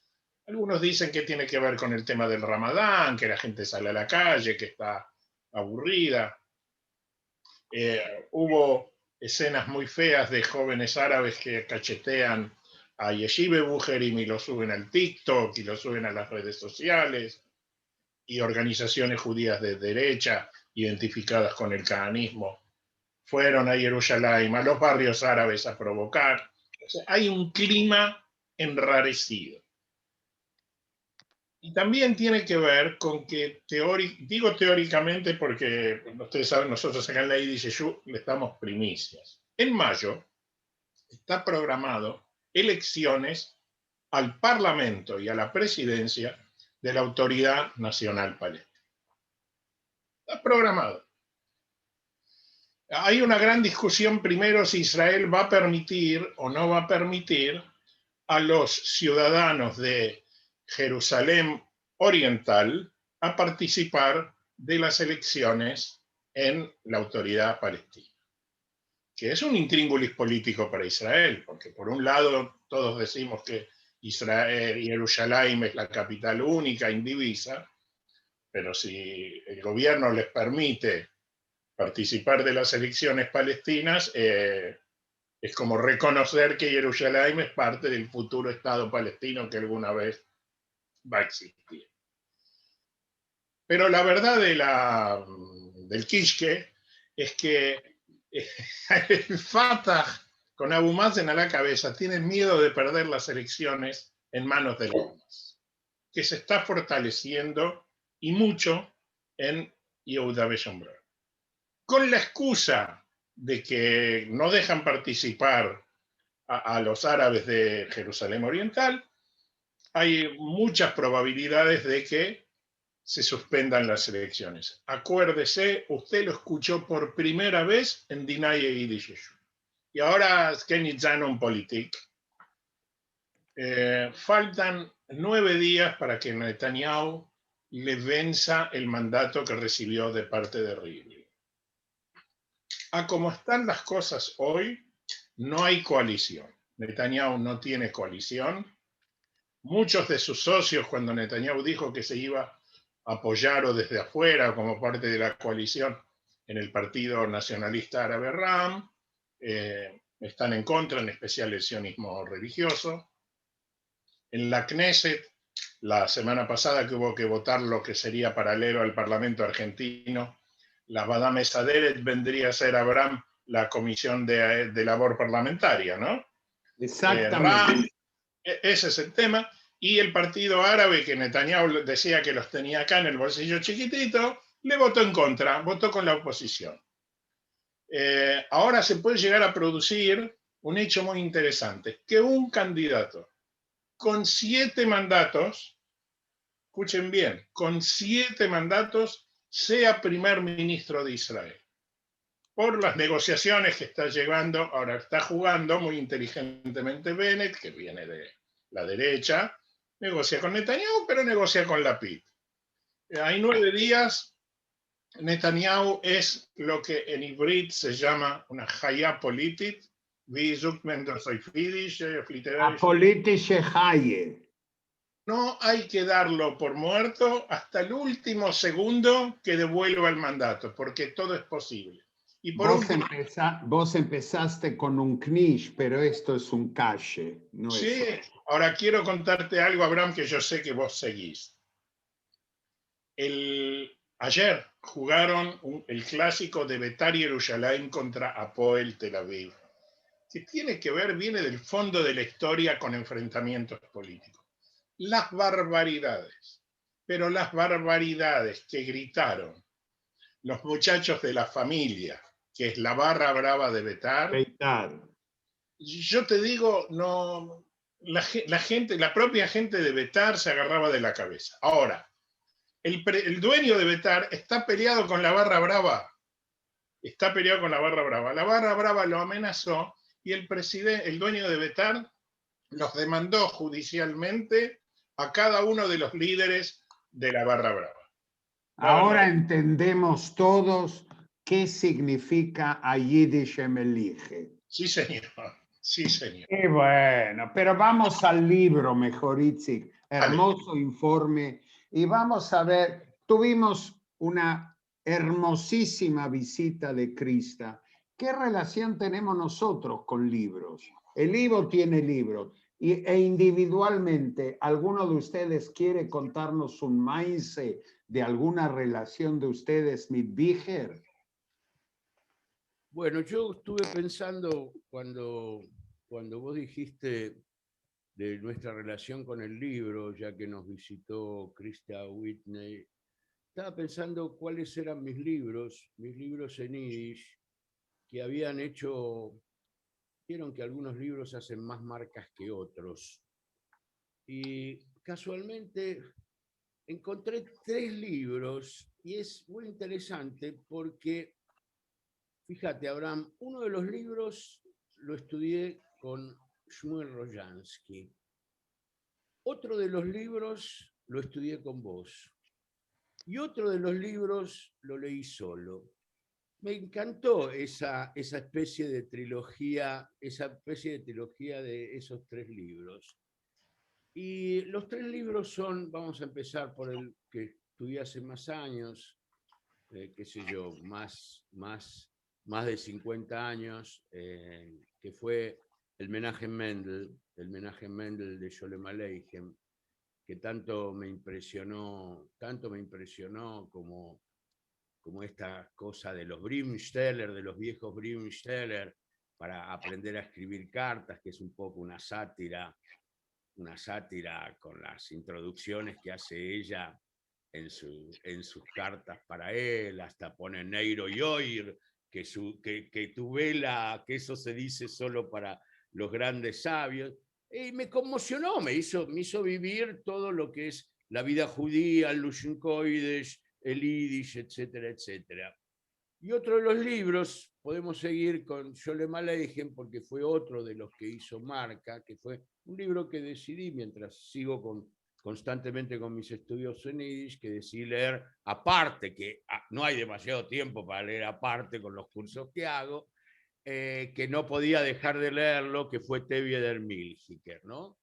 B: Algunos dicen que tiene que ver con el tema del Ramadán, que la gente sale a la calle, que está aburrida. Hubo escenas muy feas de jóvenes árabes que cachetean a Yeshive Bujerim y lo suben al TikTok y lo suben a las redes sociales, y organizaciones judías de derecha identificadas con el cahanismo fueron a Jerusalén, a los barrios árabes a provocar. O sea, hay un clima enrarecido. Y también tiene que ver con que, digo teóricamente porque ustedes saben, nosotros acá en la IDISESU le damos primicias. En mayo está programado elecciones al Parlamento y a la presidencia de la Autoridad Nacional Palestina. Está programado. Hay una gran discusión primero si Israel va a permitir o no va a permitir a los ciudadanos de Jerusalén Oriental a participar de las elecciones en la Autoridad Palestina, que es un intríngulis político para Israel, porque por un lado todos decimos que Israel, Jerusalén es la capital única, indivisa, pero si el gobierno les permite participar de las elecciones palestinas, es como reconocer que Jerusalén es parte del futuro Estado palestino que alguna vez va a existir. Pero la verdad del Kishke es que el Fatah, con Abu Mazen a la cabeza, tiene miedo de perder las elecciones en manos de Hamas, que se está fortaleciendo y mucho en Yehuda Beshombrón. Con la excusa de que no dejan participar a los árabes de Jerusalén Oriental, hay muchas probabilidades de que se suspendan las elecciones. Acuérdese, usted lo escuchó por primera vez en Dinaye y Dishesu. Y ahora es que ni un politik. Faltan 9 días para que Netanyahu le venza el mandato que recibió de parte de Rivlin. A como están las cosas hoy, no hay coalición. Netanyahu no tiene coalición. Muchos de sus socios, cuando Netanyahu dijo que se iba a apoyar o desde afuera como parte de la coalición en el Partido Nacionalista Árabe RAM, están en contra, en especial el sionismo religioso. En la Knesset, la semana pasada que hubo que votar lo que sería paralelo al Parlamento argentino, la Badame Saderet vendría a ser Abraham la comisión de labor parlamentaria, ¿no?
A: Exactamente.
B: Ese es el tema. Y el partido árabe, que Netanyahu decía que los tenía acá en el bolsillo chiquitito, le votó en contra, votó con la oposición. Ahora se puede llegar a producir un hecho muy interesante, que un candidato con 7 mandatos, escuchen bien, con 7 mandatos, sea primer ministro de Israel. Por las negociaciones que está llevando, ahora está jugando muy inteligentemente Bennett, que viene de la derecha, negocia con Netanyahu, pero negocia con Lapid. Hay 9 días Netanyahu es lo que en ivrit se llama una Hayá politit, wie sucht man das auf Yiddish, auf literarisch.
A: Apolitische Haie.
B: No hay que darlo por muerto hasta el último segundo que devuelva el mandato, porque todo es posible. Y por último,
A: Vos empezaste con un knish, pero esto es un cache. No
B: sí,
A: es
B: ahora quiero contarte algo, Abraham, que yo sé que vos seguís. Ayer jugaron el clásico de Betar Yerushalayim contra Hapoel Tel Aviv, que tiene que ver, viene del fondo de la historia con enfrentamientos políticos. Las barbaridades, pero las barbaridades que gritaron los muchachos de la familia, que es la barra brava de Betar, yo te digo, no, la propia gente de Betar se agarraba de la cabeza. Ahora, el dueño de Betar está peleado con la barra brava. Está peleado con la barra brava. La barra brava lo amenazó y el dueño de Betar los demandó judicialmente a cada uno de los líderes de la barra brava.
A: Ahora entendemos todos qué significa a Yiddish elige.
B: Sí, señor. Sí, señor.
A: Qué bueno, pero vamos al libro mejor, Itzik. Hermoso informe. Y vamos a ver, tuvimos una hermosísima visita de Krista. ¿Qué relación tenemos nosotros con libros? El libro tiene libros. E individualmente, ¿alguno de ustedes quiere contarnos un maíz de alguna relación de ustedes, mit Bücher?
D: Bueno, yo estuve pensando cuando vos dijiste de nuestra relación con el libro, ya que nos visitó Krista Whitney, estaba pensando cuáles eran mis libros en Yiddish, que habían hecho, vieron que algunos libros hacen más marcas que otros. Y casualmente encontré 3 libros y es muy interesante porque, fíjate, Abraham, uno de los libros lo estudié con Shmuel Rojansky. Otro de los libros lo estudié con vos. Y otro de los libros lo leí solo. Me encantó esa especie de trilogía, de esos 3 libros. Y los 3 libros son, vamos a empezar por el que estudié hace más años, qué sé yo, más de 50 años, que fue el Menachem Mendel de Sholem Aleichem, que tanto me impresionó como esta cosa de los Briemsteller, de los viejos Briemsteller, para aprender a escribir cartas, que es un poco una sátira con las introducciones que hace ella en sus cartas para él, hasta pone Neiro y Oir, que tu vela, que eso se dice solo para los grandes sabios. Y me conmocionó, me hizo vivir todo lo que es la vida judía, el Lashon Kodesh, el Yiddish, etcétera, etcétera. Y otro de los libros, podemos seguir con Sholem Aleichem, porque fue otro de los que hizo marca, que fue un libro que decidí, mientras sigo constantemente con mis estudios en Yiddish, que decidí leer aparte, que no hay demasiado tiempo para leer aparte con los cursos que hago, que no podía dejar de leerlo, que fue Tevye der Milchiker, ¿no?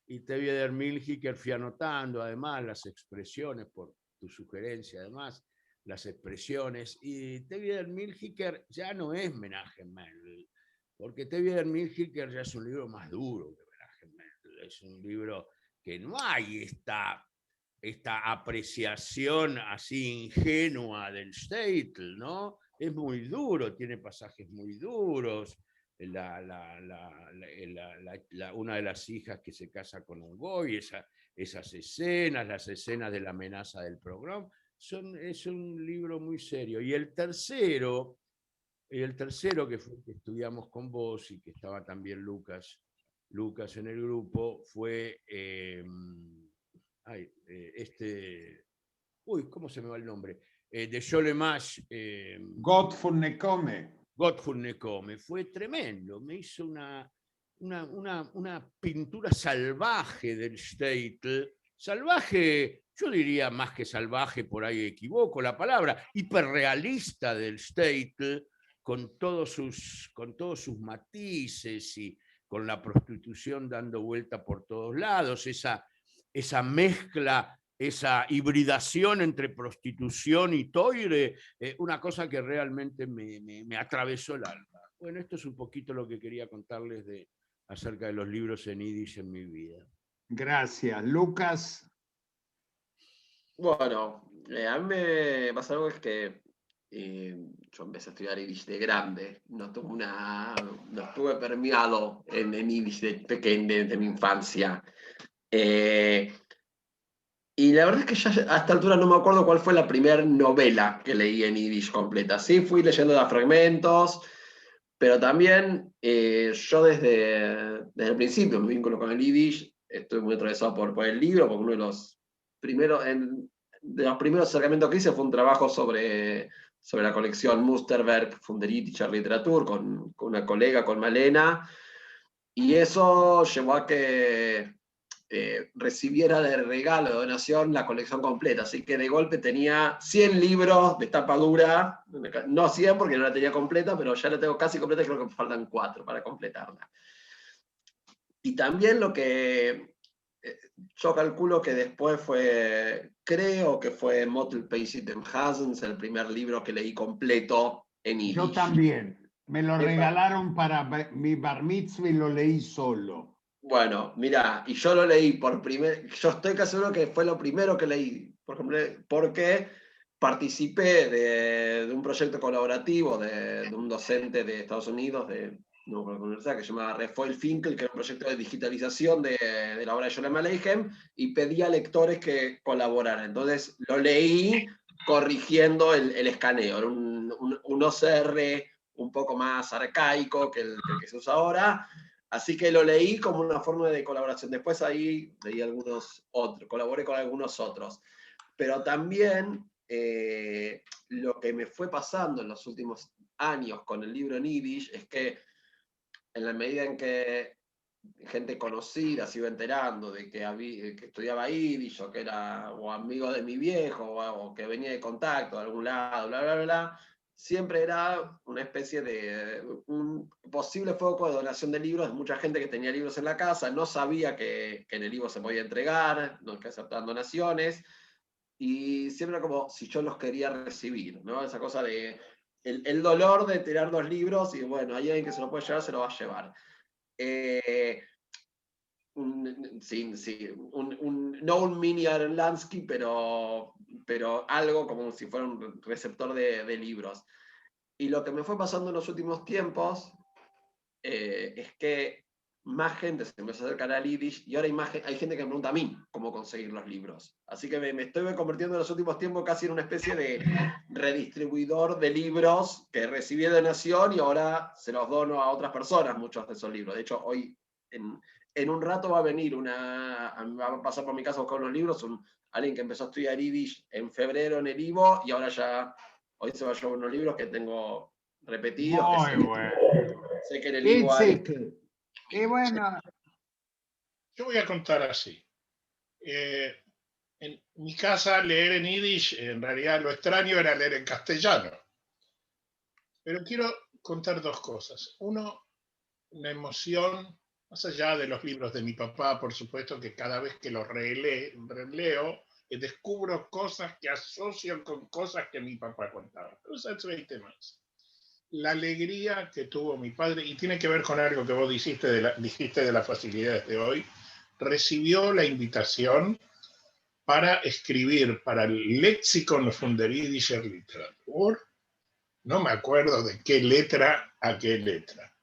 D: Y Tevye der Milchiker fui anotando, además, las expresiones, por tu sugerencia, además, las expresiones, y Tevye der Milchiker ya no es Menachem Mendel, porque Tevye der Milchiker ya es un libro más duro que Menachem Mendel, es un libro que no hay esta apreciación así ingenua del Shtetl, ¿no? Es muy duro, tiene pasajes muy duros. Una de las hijas que se casa con un goy, esas escenas, las escenas de la amenaza del programa, es un libro muy serio. Y el tercero que fue el que estudiamos con vos y que estaba también Lucas en el grupo, fue ¿cómo se me va el nombre? De Sholemash.
A: Gott von Nekome.
D: Fue tremendo. Me hizo una pintura salvaje del Shtetl. Salvaje yo diría más que salvaje, por ahí equivoco la palabra, hiperrealista del Statel, con todos sus matices y con la prostitución dando vuelta por todos lados, esa mezcla, esa hibridación entre prostitución y toire, una cosa que realmente me atravesó el alma. Bueno, esto es un poquito lo que quería contarles acerca de los libros en yiddish en mi vida.
A: Gracias. Lucas.
C: Bueno, a mí me pasa algo, es que yo empecé a estudiar yiddish de grande, no estuve permeado en yiddish de pequeño, de mi infancia. Y la verdad es que ya a esta altura no me acuerdo cuál fue la primera novela que leí en yiddish completa. Sí, fui leyendo los fragmentos, pero también yo desde el principio me vínculo con el yiddish, estoy muy atravesado por el libro, porque uno de los primeros acercamientos que hice fue un trabajo sobre la colección Musterwerk, Funderidischer Literatur, con una colega, con Malena, y eso llevó a que recibiera de regalo, de donación, la colección completa. Así que de golpe tenía 100 libros de tapa dura, no 100 porque no la tenía completa, pero ya la tengo casi completa y creo que me faltan 4 para completarla. Y también lo que yo calculo que después creo que fue Motel Peisit em Hazens, el primer libro que leí completo en yiddish.
A: Yo también. Me lo regalaron para mi bar mitzvah y lo leí solo.
C: Bueno, mira, y yo lo leí yo estoy casi seguro que fue lo primero que leí, por ejemplo, porque participé de un proyecto colaborativo de un docente de Estados Unidos, de una universidad que se llama Rafael Finkel, que era un proyecto de digitalización de la obra de Sholem Aleichem, y pedí a lectores que colaboraran. Entonces lo leí corrigiendo el escaneo, era un OCR un poco más arcaico que el que se usa ahora. Así que lo leí como una forma de colaboración. Después ahí leí algunos otros, colaboré con algunos otros. Pero también lo que me fue pasando en los últimos años con el libro en yiddish es que en la medida en que gente conocida se iba enterando de que estudiaba yiddish, o que era amigo de mi viejo, o que venía de contacto de algún lado, bla, bla, bla, siempre era una especie de un posible foco de donación de libros de mucha gente que tenía libros en la casa, no sabía que en el libro se podía entregar, no, que aceptaban donaciones, y siempre era como si yo los quería recibir, ¿no? Esa cosa de el dolor de tirar 2 libros y bueno, hay alguien que se lo puede llevar, se lo va a llevar. No un mini Aaron Lansky, pero algo como si fuera un receptor de libros. Y lo que me fue pasando en los últimos tiempos es que más gente se empezó a acercar al yiddish, y ahora hay gente que me pregunta a mí cómo conseguir los libros. Así que me estoy convirtiendo en los últimos tiempos casi en una especie de redistribuidor de libros que recibí de donación y ahora se los dono a otras personas, muchos de esos libros. De hecho, hoy en un rato va a venir va a pasar por mi casa a buscar unos libros, alguien que empezó a estudiar yiddish en febrero en el IVO, y ahora ya, hoy se va a llevar unos libros que tengo repetidos.
A: Muy bueno.
C: Sé que en el IVO hay...
A: Y bueno.
B: Yo voy a contar así. En mi casa leer en yiddish, en realidad lo extraño era leer en castellano. Pero quiero contar 2 cosas. Uno, una emoción, más allá de los libros de mi papá, por supuesto que cada vez que los releo, descubro cosas que asocio con cosas que mi papá contaba. Entonces, 20 más. La alegría que tuvo mi padre, y tiene que ver con algo que vos dijiste de las facilidades de hoy, recibió la invitación para escribir para el Lexikon Funderidischer Literatur, no me acuerdo de qué letra a qué letra,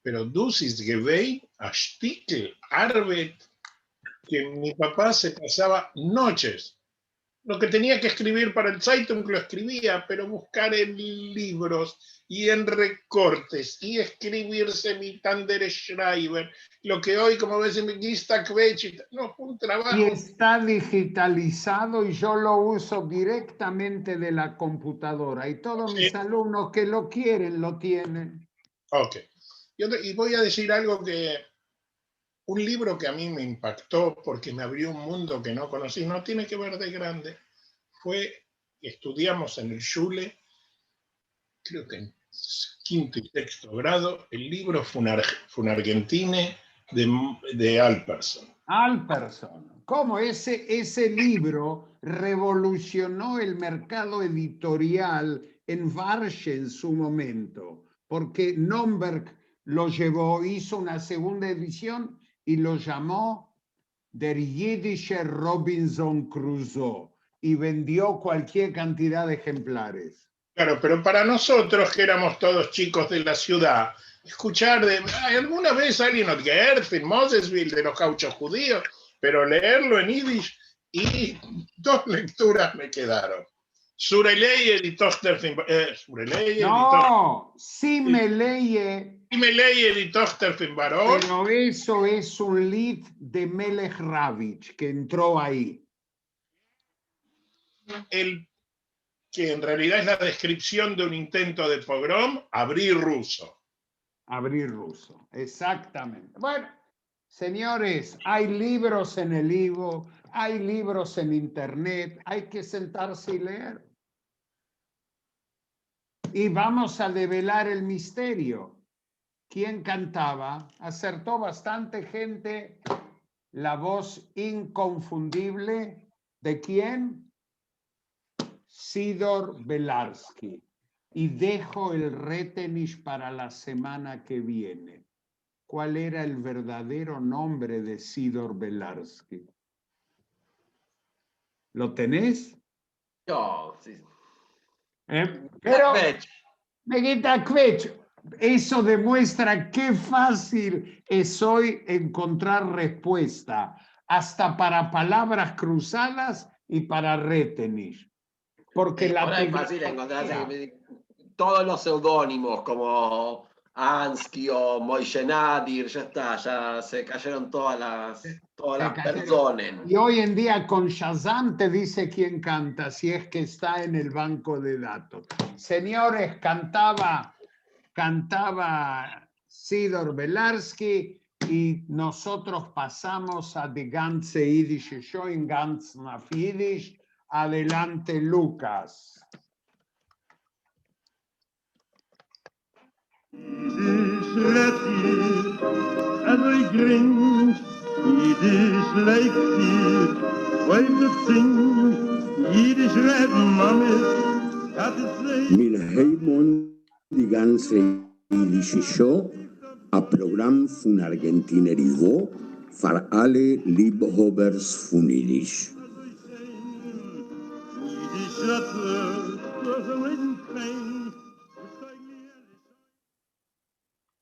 B: pero Dus ist gewesen a Stickel Arbeit, que mi papá se pasaba noches. Lo que tenía que escribir para el Zeitung lo escribía, pero buscar en libros y en recortes y escribirse mi Tandere Schreiber, lo que hoy, como ves, en Gistakvech, no, fue un trabajo.
A: Y está digitalizado y yo lo uso directamente de la computadora y todos mis alumnos que lo quieren lo tienen.
B: Ok. Y voy a decir algo que un libro que a mí me impactó porque me abrió un mundo que no conocí, no tiene que ver de grande, fue, estudiamos en el Schule, creo que en quinto y sexto grado, el libro Funargentine de Alperson.
A: Alperson. ¿Cómo ese libro revolucionó el mercado editorial en Varshe en su momento? Porque Nomberg lo llevó, hizo una segunda edición y lo llamó Der Jiddische Robinson Crusoe y vendió cualquier cantidad de ejemplares.
B: Claro, pero para nosotros, que éramos todos chicos de la ciudad, escuchar alguna vez alguien nos dijo en Mosesville de los gauchos judíos, pero leerlo en yiddish, y 2 lecturas me quedaron. Sureleye di Tochter
A: No, Simeleye.
B: Simeleye di Tochter fin Barón.
A: Pero eso es un lead de Melech Ravitch que entró ahí.
B: Que en realidad es la descripción de un intento de pogrom, abrir ruso.
A: Abrir ruso, exactamente. Bueno, señores, hay libros en el libro, hay libros en internet, hay que sentarse y leer. Y vamos a develar el misterio. ¿Quién cantaba? Acertó bastante gente la voz inconfundible de quién? Sidor Belarski. Y dejo el retenish para la semana que viene. ¿Cuál era el verdadero nombre de Sidor Belarski? ¿Lo tenés?
C: No, sí.
A: Pero, Megita Kvech, eso demuestra qué fácil es hoy encontrar respuesta, hasta para palabras cruzadas y para retenish. Porque la
C: ahora es fácil encontrarse todos los seudónimos como Ansky o Moishe Nadir, ya está, ya se cayeron todas las personas.
A: Y hoy en día con Shazam te dice quién canta, si es que está en el banco de datos. Señores, cantaba Sidor Belarski y nosotros pasamos a Die ganze Yiddische Show in ganz nach Yiddish. Adelante, Lucas.
F: Yiddish letzit, every gring, Yiddish letzit, wave the sing, Yiddish red mommy, hat it say.
H: Milheimon die ganze Yiddische Show, a Programm von Argentinerigo, für alle Liebhabers von Yiddish.
F: Yiddish letzit, was a waiting pain.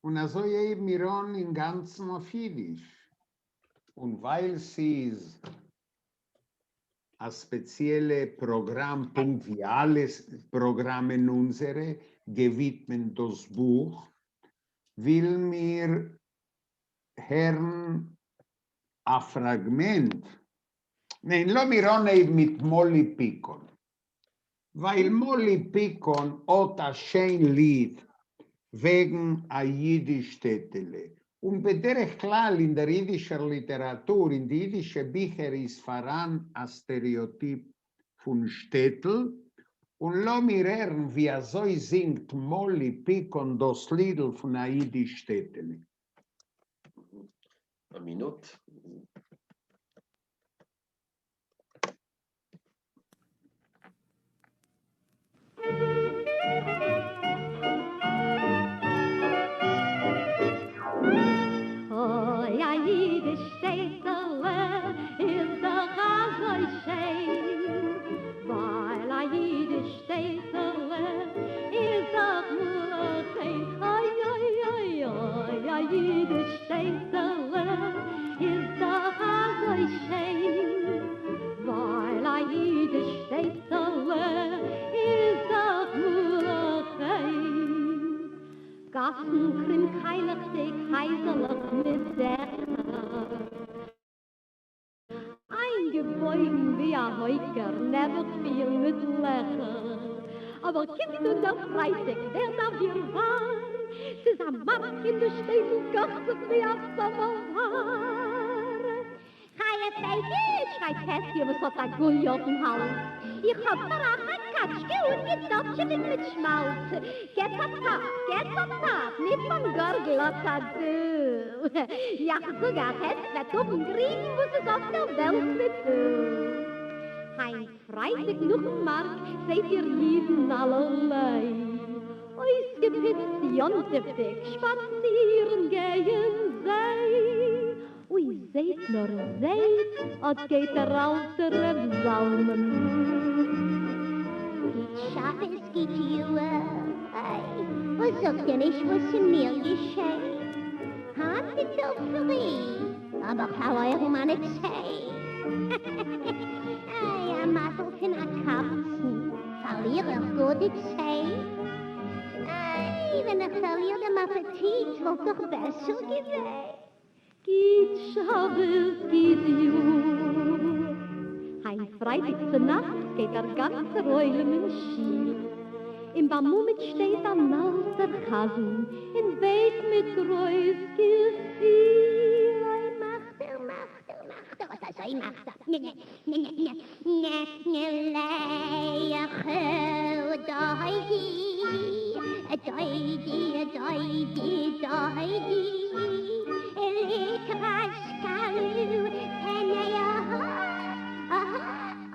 A: Und so je Miron in ganzen auf Yiddish. Und weil sie ist ein spezielles Programmpunkt, wie alles Programme in unsere, gewidmet das Buch, will mir hören ein Fragment. Nein, lo Miron mit Molly Picon. Weil Molly Picon hat ein schönes Lied wegen a Jiddisch-Tetele. Und bederich klar in der jiddischen Literatur, in die jiddische Bücher ist voran a Stereotyp von Städtel. Und lo mir hören, wie so singt Molly Picon das Lied von a Jiddisch-Tetele.
C: Ein Minute.
I: Gassen krimmt heiligste kaiserlich mit Dächer. Eingebogen wie ein Heuker, never viel mit Lächer. Aber Kind und der Freitag, wer darf hier fahren? Es ist ein Mann in der Städte, Gott wie ein Sommerwahn. ein Kästchen, was hat ein Gulli auf dem Hals. Ich hab da ein Katschke und gedacht, mit Schmalz. Geht a Tat, nicht von Gorgel, a du. Ja, sogar Hess wird auf dem Grün, wo es auf der Welt mit du. Ein Freitag noch im Markt, seht ihr Jeden allerlei. Ois gepitzt Jontefig, spazieren gehen sei. Ui, seht nur, seht, als geht der altere Psalmen.
J: Geht Schabes, geht Jua, was sagt ihr nicht, was in mir geschehen? Hat sie doch frei, aber kann euch mal nicht sehen. Ja, Maselchen a Katzen, verliere gut ich sehen. Wenn ich verliere dem Appetit, wird doch besser gewesen.
I: Geht Schabes, geht Juh. Ein Freitag zur Nacht geht der ganze Räulem in Schiel. Im Bamumit steht am alter Chasen, in Beit mit groß Gefühl.
J: Macht er, was er soll, macht er.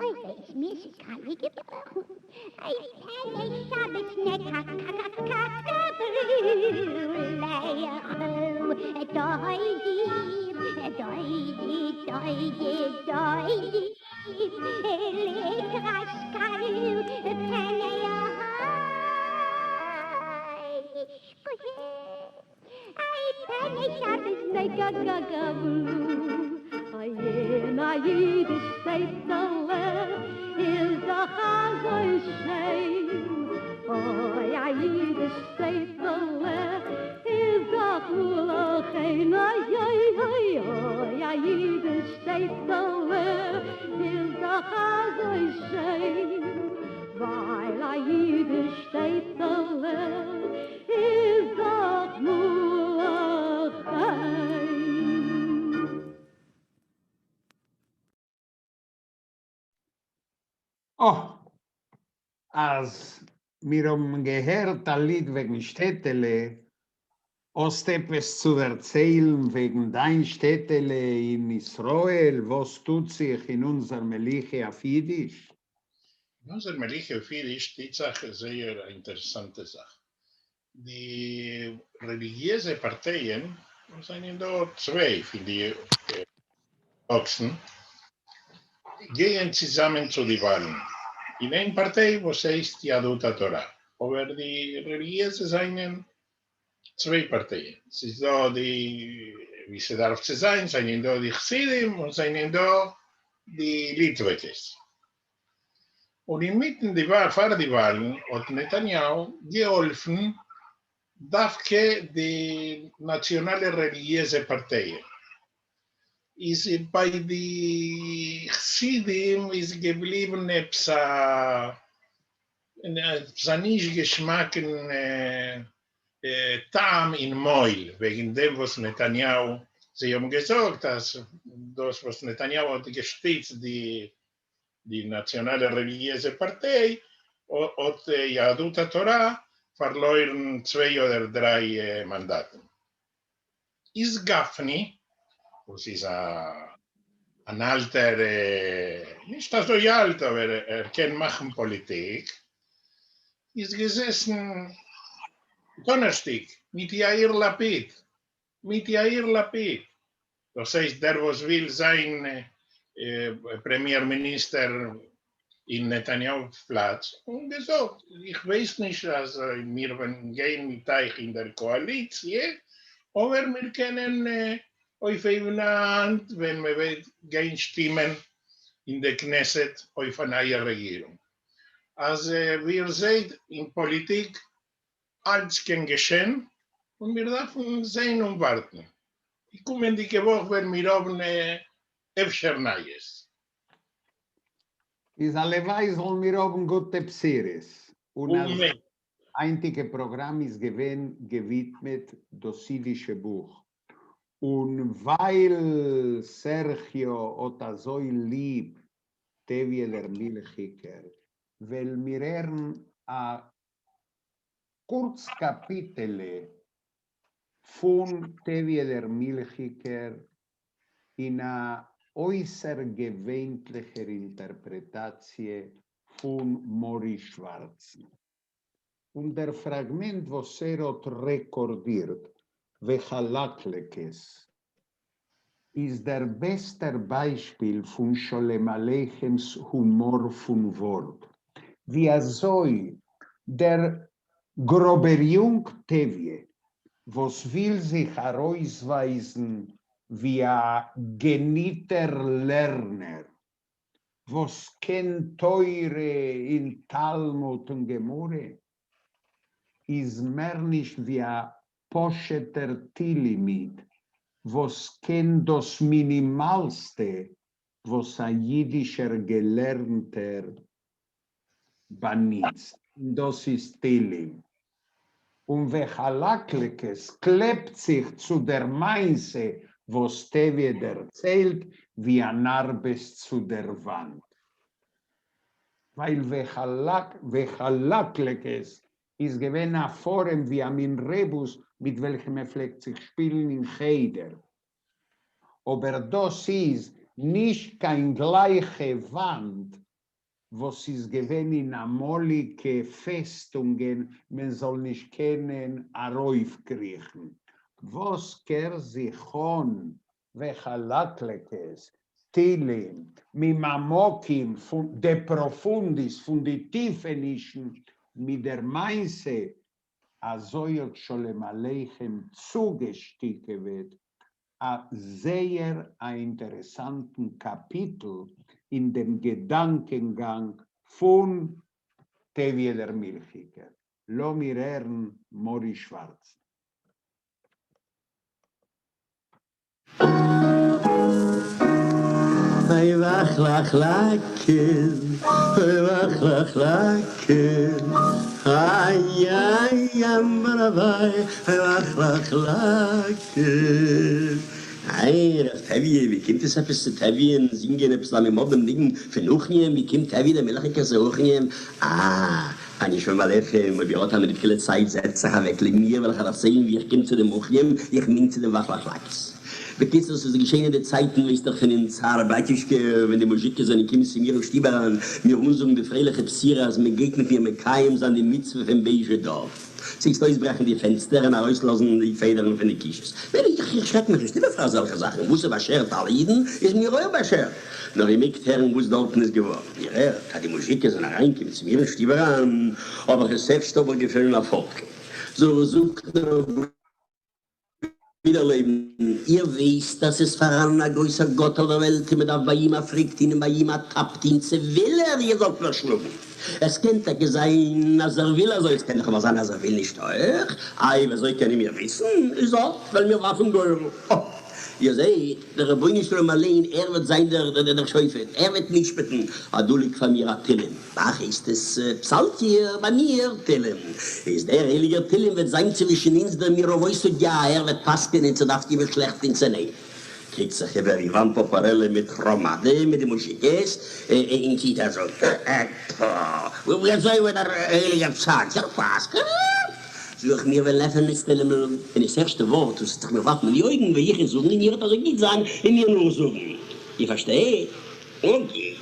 J: Leiche, mir ist keine gebrochen. Ein Penne Schabes, ne
I: Na jede Steitele is a Chazoi Shein. Oh, ja jede Steitele is a Chulachein. Oh, ja jede Steitele is a Chazoi Shein. Weil a jede Steitele is a Chulachein.
A: Oh, als mir gehört ein Lied wegen Städtele, hast etwas zu erzählen wegen dein Städtele in Israel, was tut sich in unser Meliche auf Jiddisch?
B: In unser Meliche auf Jiddisch, die Sache ist sehr interessante Sache. Die religiöse Parteien, sind dort zwei für die Ochsen, gehen zusammen zu den Wahlen. In einer Partei, wo es heißt Yadut HaTorah. Aber die religiöse sind zwei Parteien. Es ist da die, wie sie darf zu sein, sind da die Chassidim und sind da die Litwekes. Und inmitten der Wahl, vor der Wahlen, hat Netanyahu geholfen, dafke die nationale religiöse Parteien. Is bei die Chassidim ist geblieben nicht geschmacken Tam in Moil, wegen dem, was Netanyahu, sie haben gesagt, dass das, was Netanyahu hat gestützt, die nationale religiöse Partei, hat Yadut HaTorah verloren 2 oder 3 Mandaten. Ist Gafni, das ist ein alter, nicht so alt, aber kann machen Politik, ist gesessen Donnerstag mit Yair Lapid. Das heißt, der, was will sein Premierminister in Netanyahu's Platz, und gesagt, ich weiß nicht, dass wir gehen mit euch in der Koalition, aber wir können auf eine Hand, wenn wir gehen stimmen in der Knesset auf eine neue Regierung. Also wir sehen in Politik, alles kann geschehen und wir dürfen sehen und warten. Ich komme in die Woche, wenn wir haben öfter Neues.
A: Is allebei sollen wir haben gute Pseres. Und das einzige Programm ist gewidmet das jüdische Buch. Und weil Sergio Otazoi lieb Tevye der Milchiker, weil mir a Kurzkapitele von Tevye der Milchiker in a äußergewöhnlicher Interpretatie von Mori Schwarz. Und der Fragment, was rekordiert, Vechalaklekes, ist der beste Beispiel von Sholem Aleichems Humor von Wort. Wie soll der Groberjung Tevye, was will sich herausweisen wie ein geniter Lerner, was kennt teure in Talmud und Gemore, ist mehr nicht wie ein Posheter Tilimit, was kennt das Minimalste, was ein jüdischer Gelernter benutzt. Das ist Tilim. Und Vechalaklekes klebt sich zu der Mainse, was Tevye erzählt, wie ein Arbes zu der Wand. Weil Vechalaklekes ist gewesen eine Form wie ein Rebus, mit welchem pflegt sich spielen in Cheder. Aber das ist nicht kein gleiche Wand, was ist gewesen in amolige Festungen, man soll nicht kennen, araufkriechen. Was ker sichon, Vechalaklekes, Tilim, Mimamokim, de Profundis, von die Tiefenischen, mit der Mainse, Azoyot Sholem Aleichem zugestickt wird, a sehr interessanten Kapitel in dem Gedankengang von Tevye der Milchiker. Lo mirern Mori Schwarz.
K: Ay, wach, lach, lachen, wach, lach, lachen. Ay, ay, amravai, wach, lach, lachen. Ay, das Tevye, wie kommt es etwas zu Tevye, singen etwas am Modem liegen, für Nuchniem, wie kommt Tevye, der Melchiker zu Nuchniem? Kann ich schon mal helfen, wir haben nicht viele Zeit, setze ich weg, mir, weil ich erzählen, wie ich komme zu dem Nuchniem, ich bin zu dem Wach, lach, lachen. Bekitzt das geschehen in den Zeiten, wie ich doch in den Zahre Beitischke, wenn die Musik ist, und ich komme zu mir und Stieber an, mir unsungen die freiliche Psyre, als mir gegnet mir mit Kaim, an die Mitzwe von Beige Dorf. Sich ausbrechen die Fenster und auslassen die Federn von den Kisches. Ich schreck mich nicht immer vor solche Sachen. Muss er beschert, alle Iden, ist mir auch beschert. Noch im Eckterren, wo es dort ist geworden. Ja, hat die Musik ist reinkommen zu mir und Stieber an, aber es selbst aber gefällt nach Volk. So sucht Wiederleben. Ihr wisst, dass es voran ein größer Gott der Welt mit auf Baima fragt ihn, Baima tappt ihn, sie will ihr sollt verschlucken. Es kennt ja sein, als will, also es kann doch aber sein, als will nicht euch. Ei, was soll ich denn mir wissen? Ich sag, weil mir Waffen gehören. Oh. Ihr seht, der Rebunnischlum allein, wird sein der Schäufe. Wird nicht bitten. Adulik von mir Tillim. Ach, ist es Psaltier bei mir, Tillim. Ist der heilige Tillim, wird sein zwischen uns, der mir weißt du, ja, wird passen, und so darf die schlecht in seine. Kriegt sich über die Wandpoparelle mit Chromade, mit dem Musikes, in Kita so. Wo soll wir der heilige Psalm? Ja, was? Such mir wel even nicht stellen, in das erste Wort, das ist mir was mit die Augen, wie ich so in ihr das nicht sagen, in mir nur so. Ihr versteht? Okay.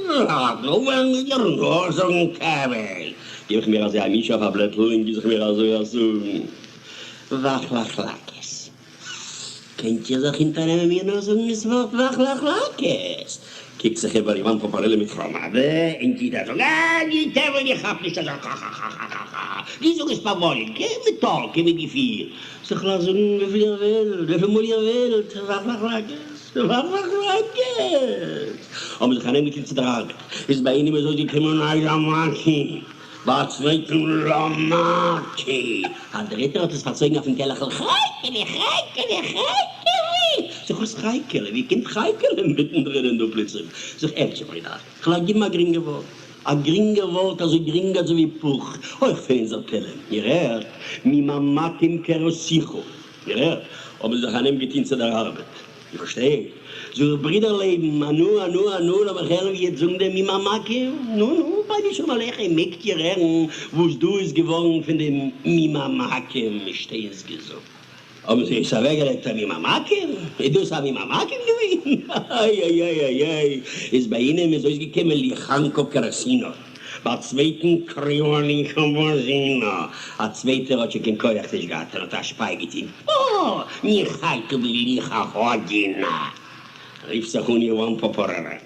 K: Ja, so wenn ihr nur so ein Kabel. Gib mir also ein Mischa Blättel und gib mir also so. Wachlachlakes. Kennt ihr so hinter mir nur so ein Wort Wachlachlakes? Kijkt zich über die Wand von Parallel mit Chromade, und die da so, die Tevel, ich hab nicht, die so ist Pavolik, mit Talk, mit Gefühl. Sag, lass uns, wie viel ihr will, wie viel mal ihr will, wachlachlakes. Aber ich kann nicht zu tragen. Ist bei Ihnen immer so, die Kriminal Lamaki. Was wird ein Lamaki? Der Ritter hat das Verzeugen auf dem Keller gesagt, Sag, was Reikele? Wie kommt Reikele mittendrin in der Blitze? Sag, ehrlich, Brüder, ich immer geringer Wort. Ein geringer Wort, also geringer so wie Puch. Euch fehlen so Pelle. Ihr hört, mi Mama im Kerosicho. Ihr hört, aber sie haben getan zu der Arbeit. Ich verstehe. So Brüderleben, anu, aber Herr, jetzt um den Mimamake, nu, bei dir schon mal mit dir lernen, wo du es gewonnen von dem Mimamake, mich stehst gesagt. Aber sie ist weggelegt, der Mimamake, du hast Mimamake gewesen. Ei, ist bei Ihnen so gekommen, die Hanko Karasino. Bei zweiten Krioni Komposino. A zweite Rotsche kein Koyachtisch gehabt, und das Speiget ihn. Oh, nicht halt über die Licha Hodina. Rief sich Union Poporere.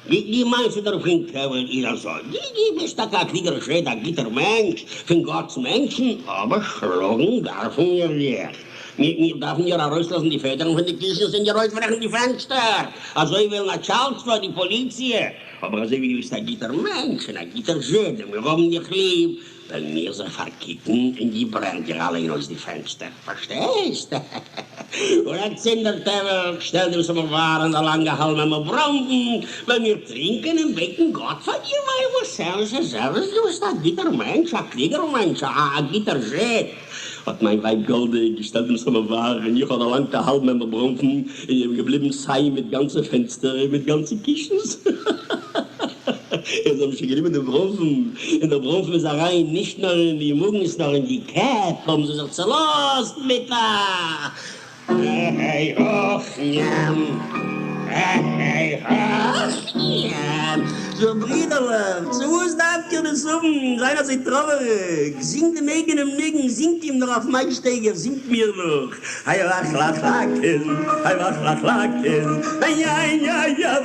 K: Die meinst darauf hinkommen, ihr so. Die bist da kein Krieger, ein guter Mensch, von Gottes Menschen, aber schlagen dürfen wir nicht. Wir dürfen ja rauslassen, die Väter von den Kirchen sind ja rausbrechen die Fenster. Also ich will nach Charles für die Polizei. Aber also wie ist ein guter Mensch, ein guter Schöne, wir haben dich lieb. Wenn wir sie verkicken, in die brennt ihr alle in uns die Fenster. Verstehst? Und dann zindert er, stellt uns aber Waren, da lange Halme mal branden. Wenn wir trinken und beten Gott von dir, weil wir selber, du bist ein guter Mensch, ein Kriegermensch, ein guter Schöne. Hat mein Weib Golde gestellt uns aber Waren. Ich hatte lang der Halme mal branden, geblieben sei mit ganzen Fenster, mit ganzen Kistens. Jetzt haben sie genommen in der Bronfen ist er rein, nicht nur in die Mugens, noch in die Cap, haben sie gesagt, los, bitte! Hey, hoch, njam! Hey, hoch, njam! So, Brüderle, so was darf ihr das um? Seiner seid traurig, singt dem eigenen Nigen, singt ihm noch auf mein Steiger, singt mir noch. Hey, wach, lach, lachen, hey, wach, lach, lachen, ja,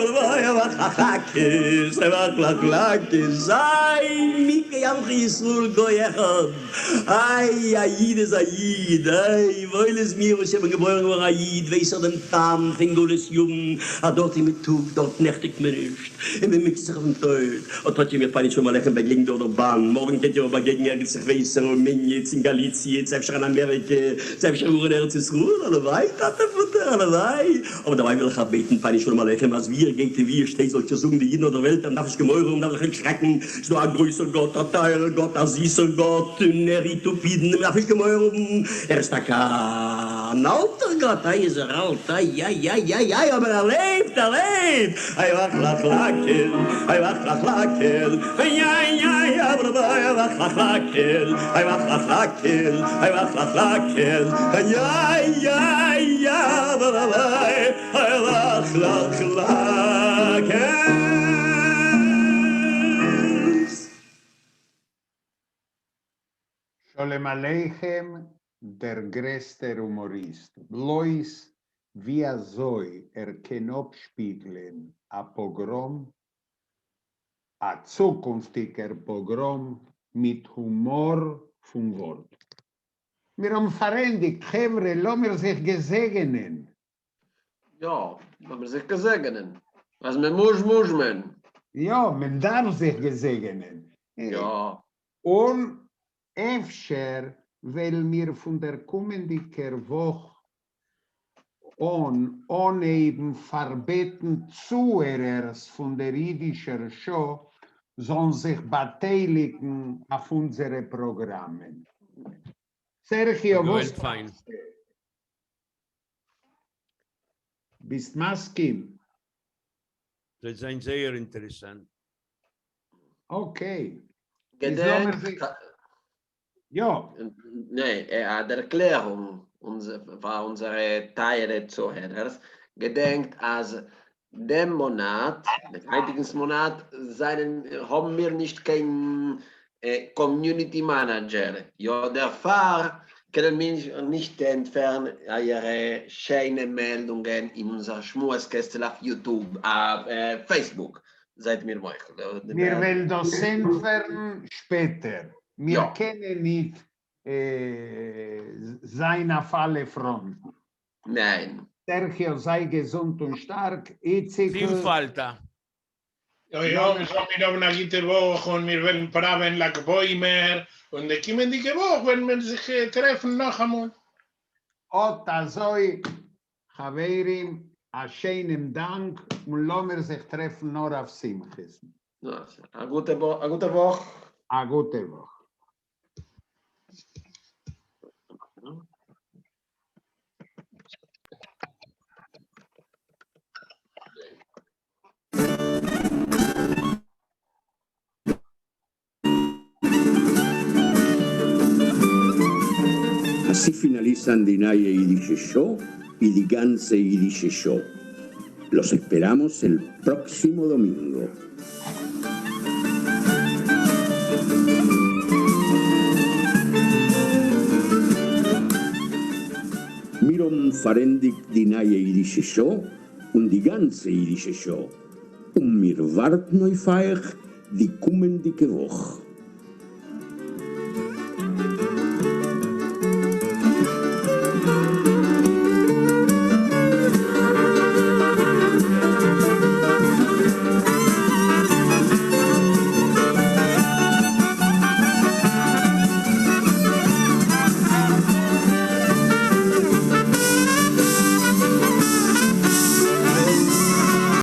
K: wach, lachen, hey, wach, lach, lachen, sei, Mike, Yamchisul, Goyechad, ay, Ayid ist Ayid, ay, weil es mir, was ich habe geboren war, Ayid, weiß er den Tam, Fingoles Jung, dort mit Tug, dort nächtigt mir nicht, in dem Mixer von Teut, und heute mir peinlich schon mal lechen bei Gegend oder Bahn, morgen geht ihr aber gegen Ergens, ich weiß, Rumänien, in Galizien, selbst in Amerika, selbst in Erzisruhe, alle weit, alle weit, aber dabei will ich beten, peinlich schon mal lechen, was wir geht, wie steht solche Sungen, die in der Welt, dann darf ich gemäuern, dann darf ich schrecken, so ein größer Gott, ein teurer Gott, ein süßer Gott, ein Eritopiden, dann darf ich gemäuern, ist ein alter Gott, ist alt, ja, aber er lebt, ei, wach, lach, lachen, ei, wach, lach, lachen, ja, aber ei, wach, lach, lachen, ei, wach, lach, lachen, ei, wach, lach, lachen, ja, aber ei, wach, lach, lachen.
A: Sholem Aleichem, der größte Humorist. Bloß wie soll Knopfspiegeln a Pogrom, a zukünftiger Pogrom mit Humor vom Wort. Wir haben verwendet, Chevre, lassen wir sich gesegnen.
C: Ja, lassen wir sich gesegnen. Was man muss man.
A: Ja, man darf sich gesegnen.
C: Ja.
A: Und Efter, weil mir von der kommenden Woche on eben verbeten Zuhörers von der jüdischen Show sollen sich beteiligen auf unsere Programme. Sergio, was bist Maskim?
D: Das ist ein sehr interessant.
A: Okay.
C: Ja. Nee, er hat Erklärung für unsere Teile Zuhörers gedenkt, als dem Monat, dem heutigen Monat, haben wir nicht keinen Community Manager. Ja, der Fall können wir nicht entfernen ihre schönen Meldungen in unser Schmueskästel auf YouTube, auf Facebook. Seid mir mal.
A: Wir werden das entfernen später. Wir kennen nicht seine Falle Front.
C: Nein.
A: Sergio, sei gesund und stark.
D: Sin falta.
B: Ja, wir haben eine gute Woche und wir werden praven like Bäumer und die kommen die Woche, wenn wir sich treffen noch einmal.
A: Otazoi, Chaverim, a schönen Dank und lassen wir sich treffen nur auf Simchis.
C: A gute Woche.
A: A gute Woche.
H: Así finalizan Dinaye y Show y Die ganze Yidische Show. Los esperamos el próximo domingo. Miron farendik Dinaye Yidische Show und die ganze Yidische Show. Mir wart neu feich die kommende Woche.